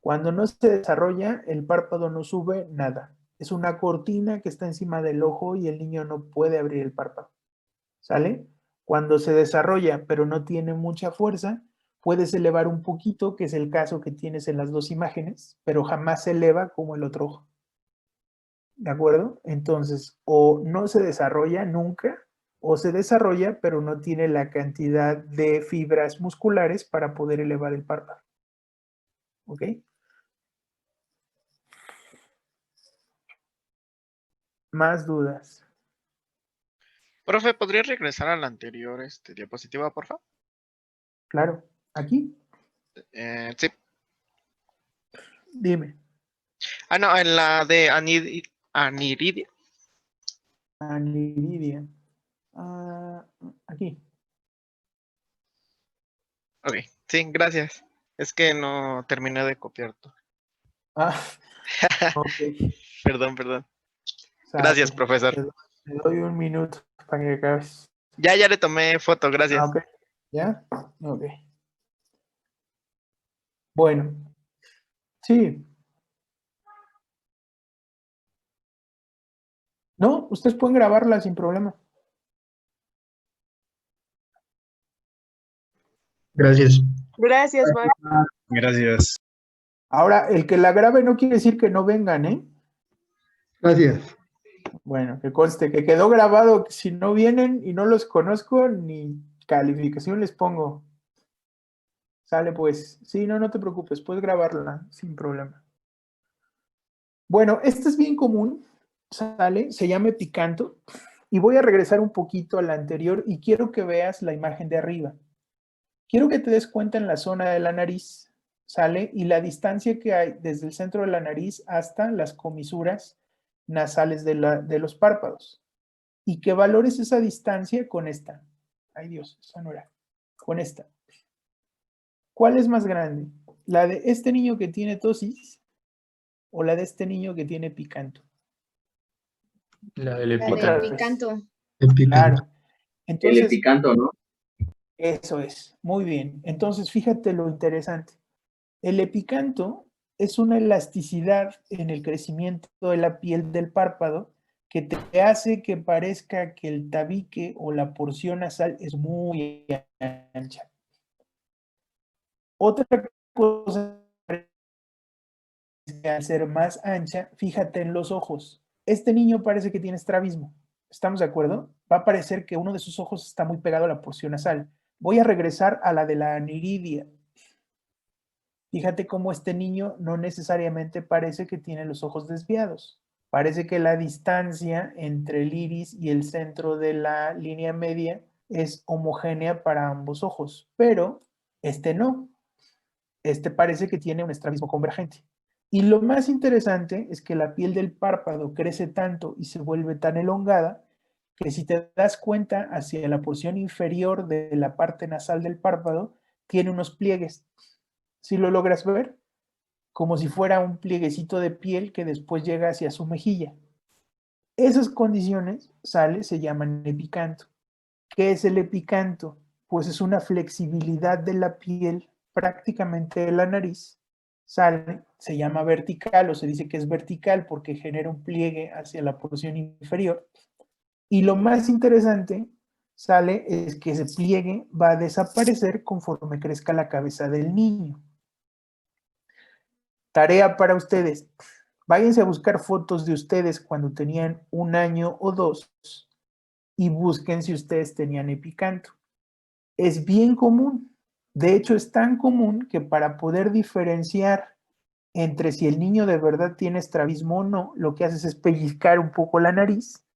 Cuando no se desarrolla, el párpado no sube nada. Es una cortina que está encima del ojo y el niño no puede abrir el párpado. ¿Sale? Cuando se desarrolla pero no tiene mucha fuerza, Puedes elevar un poquito, que es el caso que tienes en las dos imágenes, pero jamás se eleva como el otro ojo. ¿De acuerdo? Entonces, o no se desarrolla nunca, o se desarrolla, pero no tiene la cantidad de fibras musculares para poder elevar el párpado. ¿Ok? Más dudas. Profe, ¿podría regresar a la anterior diapositiva, por favor? Claro. ¿Aquí? Sí. Dime. Ah, no, en la de aniridia. Aniridia. Aquí. Ok, sí, gracias. Es que no terminé de copiar todo. Ah, ok. Perdón, perdón. Gracias, Sale. profesor. Te doy un minuto para que acabes. Ya le tomé foto, gracias. Ok. ¿Ya? Ok. Bueno. Sí. No, ustedes pueden grabarla sin problema. Gracias. Gracias, Max. Gracias. Ahora, el que la grabe no quiere decir que no vengan, ¿eh? Gracias. Bueno, que conste que quedó grabado, que si no vienen y no los conozco, ni calificación les pongo. Sale pues. Sí, no te preocupes, puedes grabarla sin problema. Bueno, este es bien común, sale, se llama epicanto. Y voy a regresar un poquito a la anterior y quiero que veas la imagen de arriba. Quiero que te des cuenta en la zona de la nariz, sale, y la distancia que hay desde el centro de la nariz hasta las comisuras nasales de los párpados. Y que valores esa distancia con esta. Ay Dios, esa no era. Con esta. ¿Cuál es más grande? ¿La de este niño que tiene tosis o la de este niño que tiene picanto? La del La Otra del vez. picanto. Claro. El Entonces, epicanto, ¿no? eso es. Muy bien. Entonces, fíjate lo interesante. El epicanto es una elasticidad en el crecimiento de la piel del párpado que te hace que parezca que el tabique o la porción nasal es muy ancha. Otra cosa es que al ser más ancha, fíjate en los ojos. Este niño parece que tiene estrabismo. ¿Estamos de acuerdo? Va a parecer que uno de sus ojos está muy pegado a la porción nasal. Voy a regresar a la de la aniridia. Fíjate cómo este niño no necesariamente parece que tiene los ojos desviados. Parece que la distancia entre el iris y el centro de la línea media es homogénea para ambos ojos, pero este no. Este parece que tiene un estrabismo convergente. Y lo más interesante es que la piel del párpado crece tanto y se vuelve tan elongada que si te das cuenta hacia la porción inferior de la parte nasal del párpado, tiene unos pliegues. ¿Sí lo logras ver? Como si fuera un plieguecito de piel que después llega hacia su mejilla. Esas condiciones, se llaman epicanto. ¿Qué es el epicanto? Pues es una flexibilidad de la piel prácticamente de la nariz, se llama vertical o se dice que es vertical porque genera un pliegue hacia la porción inferior. Y lo más interesante, es que ese pliegue va a desaparecer conforme crezca la cabeza del niño. Tarea para ustedes. Váyanse a buscar fotos de ustedes cuando tenían 1 año o 2 y busquen si ustedes tenían epicanto. Es bien común. De hecho, es tan común que para poder diferenciar entre si el niño de verdad tiene estrabismo o no, lo que haces es pellizcar un poco la nariz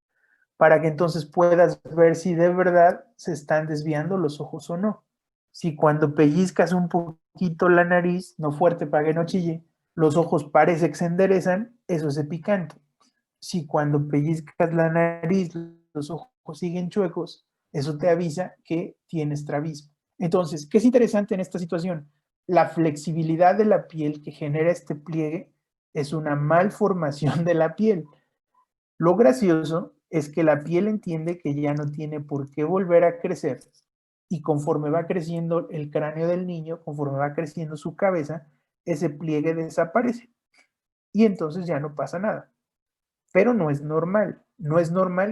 para que entonces puedas ver si de verdad se están desviando los ojos o no. Si cuando pellizcas un poquito la nariz, no fuerte para que no chille, los ojos parece que se enderezan, eso es epicanto. Si cuando pellizcas la nariz, los ojos siguen chuecos, eso te avisa que tienes estrabismo. Entonces, ¿qué es interesante en esta situación? La flexibilidad de la piel que genera este pliegue es una malformación de la piel. Lo gracioso es que la piel entiende que ya no tiene por qué volver a crecer y conforme va creciendo el cráneo del niño, conforme va creciendo su cabeza, ese pliegue desaparece y entonces ya no pasa nada. Pero no es normal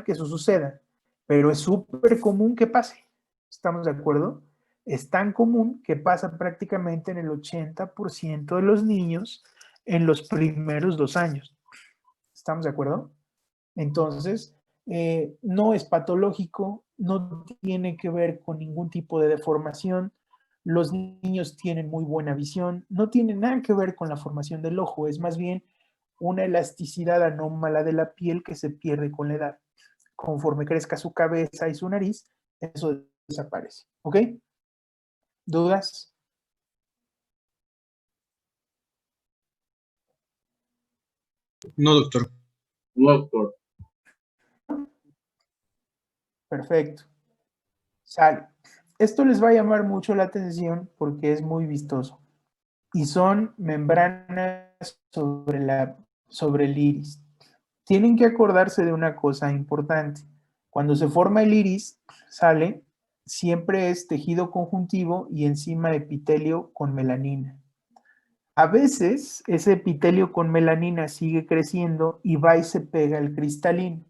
que eso suceda, pero es súper común que pase. ¿Estamos de acuerdo? Es tan común que pasa prácticamente en el 80% de los niños en los primeros 2 años. ¿Estamos de acuerdo? Entonces, no es patológico, no tiene que ver con ningún tipo de deformación. Los niños tienen muy buena visión, no tiene nada que ver con la formación del ojo, es más bien una elasticidad anómala de la piel que se pierde con la edad. Conforme crezca su cabeza y su nariz, eso desaparece. ¿Ok? ¿Dudas? No, doctor. Doctor. Perfecto. Sale. Esto les va a llamar mucho la atención porque es muy vistoso. Y son membranas sobre el iris. Tienen que acordarse de una cosa importante. Cuando se forma el iris, sale, siempre es tejido conjuntivo y encima epitelio con melanina. A veces ese epitelio con melanina sigue creciendo y va y se pega al cristalino.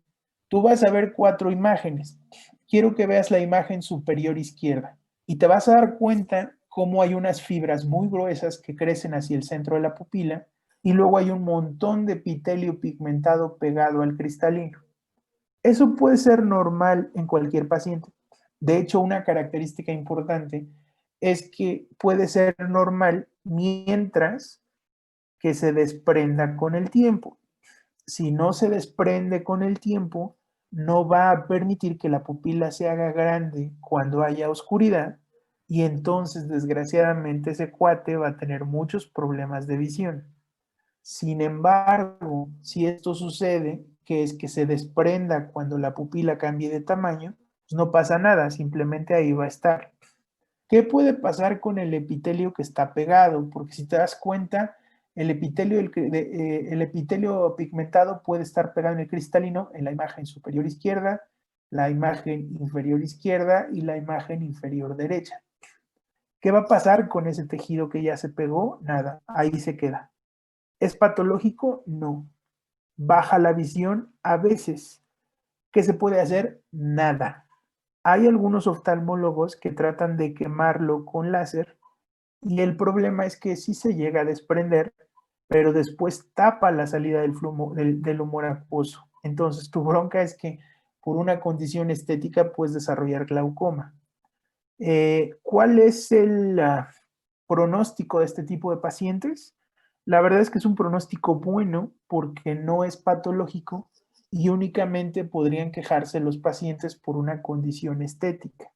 Tú vas a ver 4 imágenes. Quiero que veas la imagen superior izquierda y te vas a dar cuenta cómo hay unas fibras muy gruesas que crecen hacia el centro de la pupila y luego hay un montón de epitelio pigmentado pegado al cristalino. Eso puede ser normal en cualquier paciente. De hecho, una característica importante es que puede ser normal mientras que se desprenda con el tiempo. Si no se desprende con el tiempo, no va a permitir que la pupila se haga grande cuando haya oscuridad y entonces, desgraciadamente, ese cuate va a tener muchos problemas de visión. Sin embargo, si esto sucede, que es que se desprenda cuando la pupila cambie de tamaño, pues no pasa nada, simplemente ahí va a estar. ¿Qué puede pasar con el epitelio que está pegado? Porque si te das cuenta, el epitelio pigmentado puede estar pegado en el cristalino en la imagen superior izquierda, la imagen inferior izquierda y la imagen inferior derecha. ¿Qué va a pasar con ese tejido que ya se pegó? Nada, ahí se queda. ¿Es patológico? No. ¿Baja la visión? A veces. ¿Qué se puede hacer? Nada. Hay algunos oftalmólogos que tratan de quemarlo con láser y el problema es que sí se llega a desprender, pero después tapa la salida del humor acuoso. Entonces tu bronca es que por una condición estética puedes desarrollar glaucoma. ¿Cuál es el pronóstico de este tipo de pacientes? La verdad es que es un pronóstico bueno porque no es patológico y únicamente podrían quejarse los pacientes por una condición estética.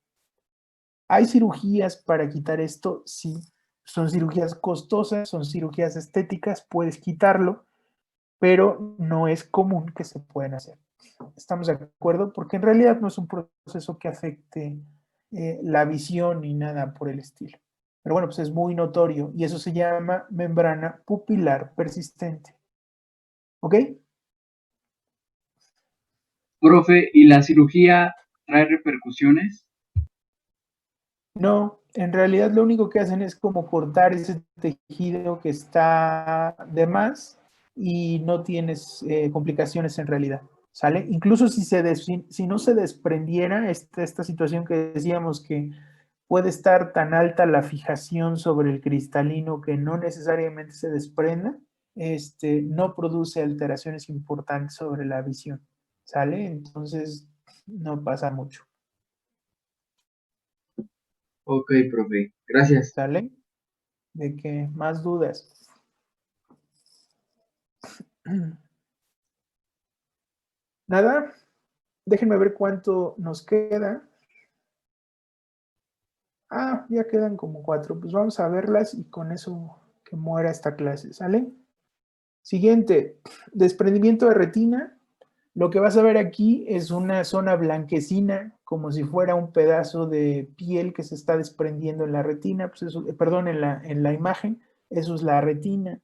¿Hay cirugías para quitar esto? Sí. Son cirugías costosas, son cirugías estéticas, puedes quitarlo, pero no es común que se puedan hacer. ¿Estamos de acuerdo? Porque en realidad no es un proceso que afecte la visión ni nada por el estilo. Pero bueno, pues es muy notorio y eso se llama membrana pupilar persistente. ¿Ok? Profe, ¿y la cirugía trae repercusiones? No, en realidad lo único que hacen es como cortar ese tejido que está de más y no tienes complicaciones en realidad. ¿Sale? Incluso si no se desprendiera esta situación que decíamos que puede estar tan alta la fijación sobre el cristalino que no necesariamente se desprenda, no produce alteraciones importantes sobre la visión. ¿Sale? Entonces no pasa mucho. Ok, profe. Gracias. ¿Sale? ¿De qué? ¿Más dudas? Nada. Déjenme ver cuánto nos queda. Ah, ya quedan como 4. Pues vamos a verlas y con eso que muera esta clase, ¿sale? Siguiente, desprendimiento de retina. Lo que vas a ver aquí es una zona blanquecina, como si fuera un pedazo de piel que se está desprendiendo en la retina, pues eso, perdón, en la imagen. Eso es la retina.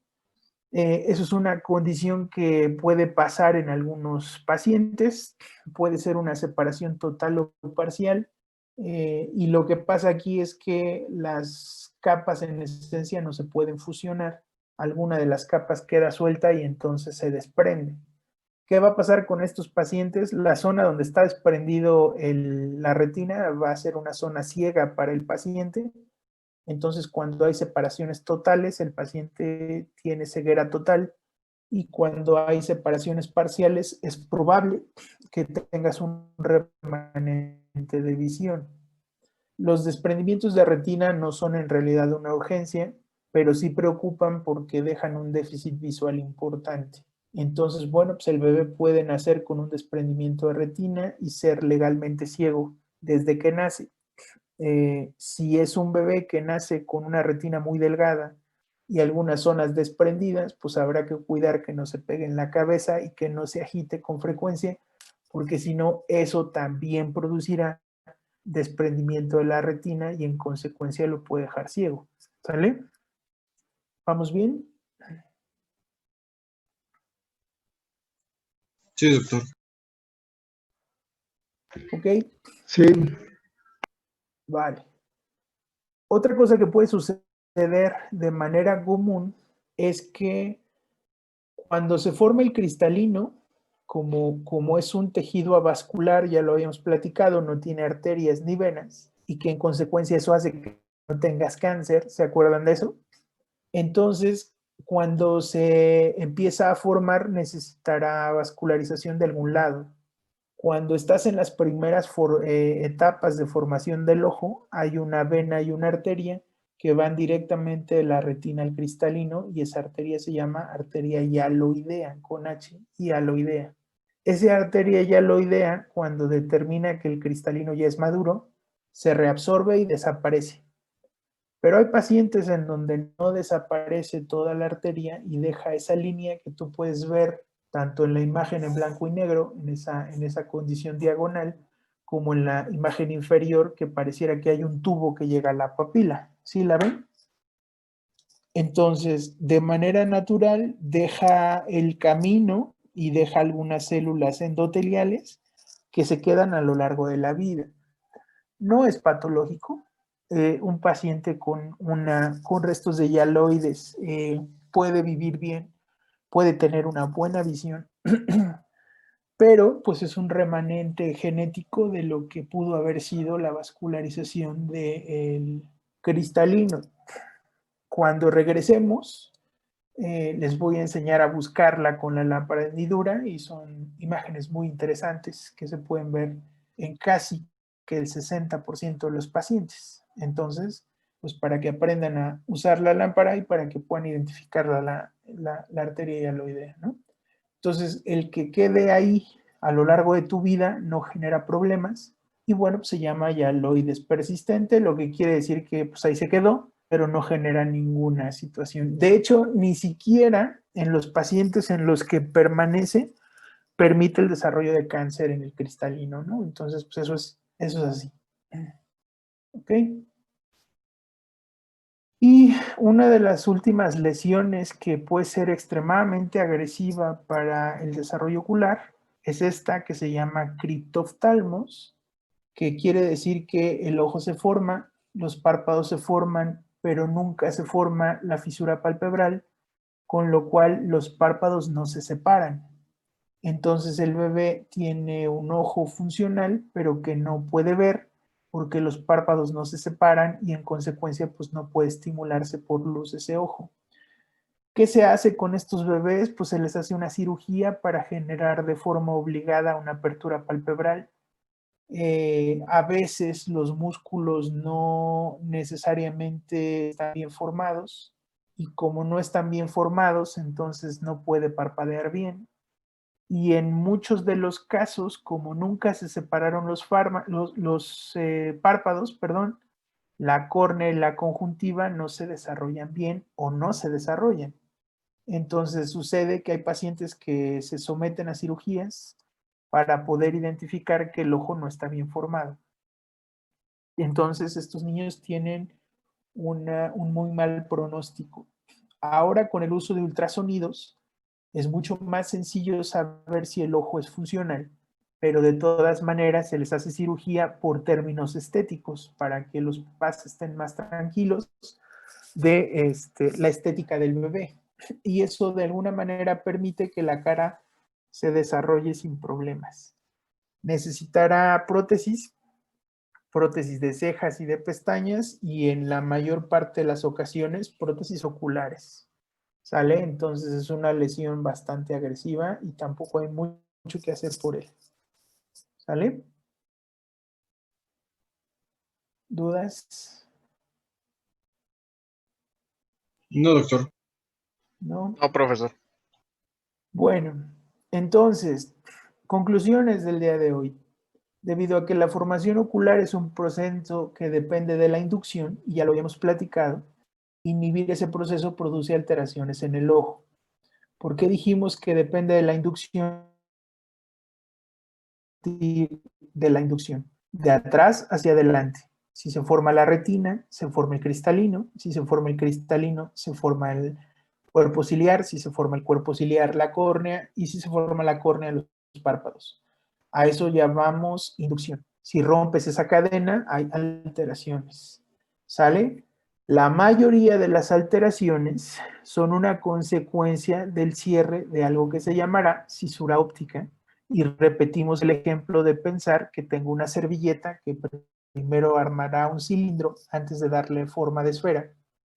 Eso es una condición que puede pasar en algunos pacientes, puede ser una separación total o parcial, y lo que pasa aquí es que las capas en esencia no se pueden fusionar, alguna de las capas queda suelta y entonces se desprende. ¿Qué va a pasar con estos pacientes? La zona donde está desprendido la retina va a ser una zona ciega para el paciente. Entonces, cuando hay separaciones totales, el paciente tiene ceguera total. Y cuando hay separaciones parciales, es probable que tengas un remanente de visión. Los desprendimientos de retina no son en realidad una urgencia, pero sí preocupan porque dejan un déficit visual importante. Entonces, bueno, pues el bebé puede nacer con un desprendimiento de retina y ser legalmente ciego desde que nace. Si es un bebé que nace con una retina muy delgada y algunas zonas desprendidas, pues habrá que cuidar que no se pegue en la cabeza y que no se agite con frecuencia, porque si no, eso también producirá desprendimiento de la retina y en consecuencia lo puede dejar ciego. ¿Sale? ¿Vamos bien? Sí, doctor. ¿Ok? Sí, Vale. Otra cosa que puede suceder de manera común es que cuando se forma el cristalino, como es un tejido avascular, ya lo habíamos platicado, no tiene arterias ni venas, y que en consecuencia eso hace que no tengas cáncer, ¿se acuerdan de eso? Entonces, cuando se empieza a formar, necesitará vascularización de algún lado. Cuando estás en las primeras etapas de formación del ojo, hay una vena y una arteria que van directamente de la retina al cristalino y esa arteria se llama arteria hialoidea, con H, hialoidea. Esa arteria hialoidea, cuando determina que el cristalino ya es maduro, se reabsorbe y desaparece. Pero hay pacientes en donde no desaparece toda la arteria y deja esa línea que tú puedes ver tanto en la imagen en blanco y negro, en esa condición diagonal, como en la imagen inferior, que pareciera que hay un tubo que llega a la papila. ¿Sí la ven? Entonces, de manera natural, deja el camino y deja algunas células endoteliales que se quedan a lo largo de la vida. No es patológico. Un paciente con restos de hialoides puede vivir bien, puede tener una buena visión, pero pues es un remanente genético de lo que pudo haber sido la vascularización del cristalino. Cuando regresemos, les voy a enseñar a buscarla con la lámpara de hendidura y son imágenes muy interesantes que se pueden ver en casi que el 60% de los pacientes. Entonces, pues para que aprendan a usar la lámpara y para que puedan identificar la arteria hialoidea, ¿no? Entonces, el que quede ahí a lo largo de tu vida no genera problemas y bueno, pues se llama hialoides persistente, lo que quiere decir que pues ahí se quedó, pero no genera ninguna situación. De hecho, ni siquiera en los pacientes en los que permanece permite el desarrollo de cáncer en el cristalino, ¿no? Entonces, pues eso es así. ¿Ok? Y una de las últimas lesiones que puede ser extremadamente agresiva para el desarrollo ocular es esta que se llama criptoftalmos, que quiere decir que el ojo se forma, los párpados se forman, pero nunca se forma la fisura palpebral, con lo cual los párpados no se separan. Entonces el bebé tiene un ojo funcional, pero que no puede ver porque los párpados no se separan y en consecuencia pues no puede estimularse por luz ese ojo. ¿Qué se hace con estos bebés? Pues se les hace una cirugía para generar de forma obligada una apertura palpebral. A veces los músculos no necesariamente están bien formados y como no están bien formados, entonces no puede parpadear bien. Y en muchos de los casos, como nunca se separaron los párpados, perdón, la córnea y la conjuntiva no se desarrollan bien o no se desarrollan. Entonces sucede que hay pacientes que se someten a cirugías para poder identificar que el ojo no está bien formado. Entonces estos niños tienen un muy mal pronóstico. Ahora con el uso de ultrasonidos es mucho más sencillo saber si el ojo es funcional, pero de todas maneras se les hace cirugía por términos estéticos para que los papás estén más tranquilos de la estética del bebé. Y eso de alguna manera permite que la cara se desarrolle sin problemas. Necesitará prótesis de cejas y de pestañas, y en la mayor parte de las ocasiones prótesis oculares. ¿Sale? Entonces es una lesión bastante agresiva y tampoco hay mucho que hacer por él. ¿Sale? ¿Dudas? No, doctor. ¿No? No, profesor. Bueno, entonces, conclusiones del día de hoy. Debido a que la formación ocular es un proceso que depende de la inducción, y ya lo habíamos platicado, inhibir ese proceso produce alteraciones en el ojo. ¿Por qué dijimos que depende de la inducción? De la inducción, de atrás hacia adelante. Si se forma la retina, se forma el cristalino. Si se forma el cristalino, se forma el cuerpo ciliar. Si se forma el cuerpo ciliar, la córnea. Y si se forma la córnea, los párpados. A eso llamamos inducción. Si rompes esa cadena, hay alteraciones. ¿Sale? La mayoría de las alteraciones son una consecuencia del cierre de algo que se llamará cisura óptica. Y repetimos el ejemplo de pensar que tengo una servilleta que primero armará un cilindro antes de darle forma de esfera.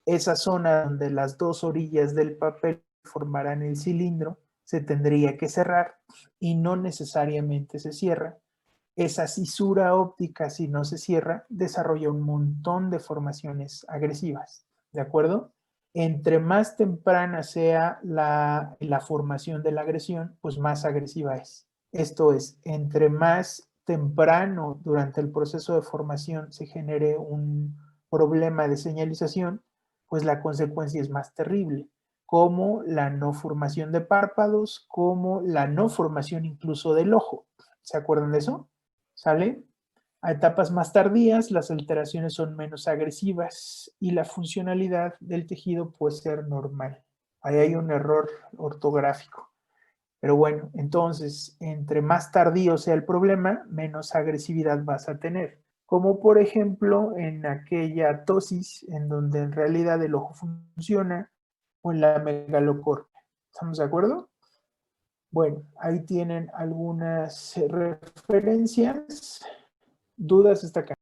Esa zona donde las dos orillas del papel formarán el cilindro se tendría que cerrar, y no necesariamente se cierra. Esa cisura óptica, si no se cierra, desarrolla un montón de formaciones agresivas. ¿De acuerdo? Entre más temprana sea la formación de la agresión, pues más agresiva es. Esto es, entre más temprano durante el proceso de formación se genere un problema de señalización, pues la consecuencia es más terrible, como la no formación de párpados, como la no formación incluso del ojo. ¿Se acuerdan de eso? ¿Sale? A etapas más tardías, las alteraciones son menos agresivas y la funcionalidad del tejido puede ser normal. Ahí hay un error ortográfico. Pero bueno, entonces, entre más tardío sea el problema, menos agresividad vas a tener. Como por ejemplo en aquella ptosis en donde en realidad el ojo funciona, o en la megalocornea. ¿Estamos de acuerdo? Bueno, ahí tienen algunas referencias. ¿Dudas hasta acá?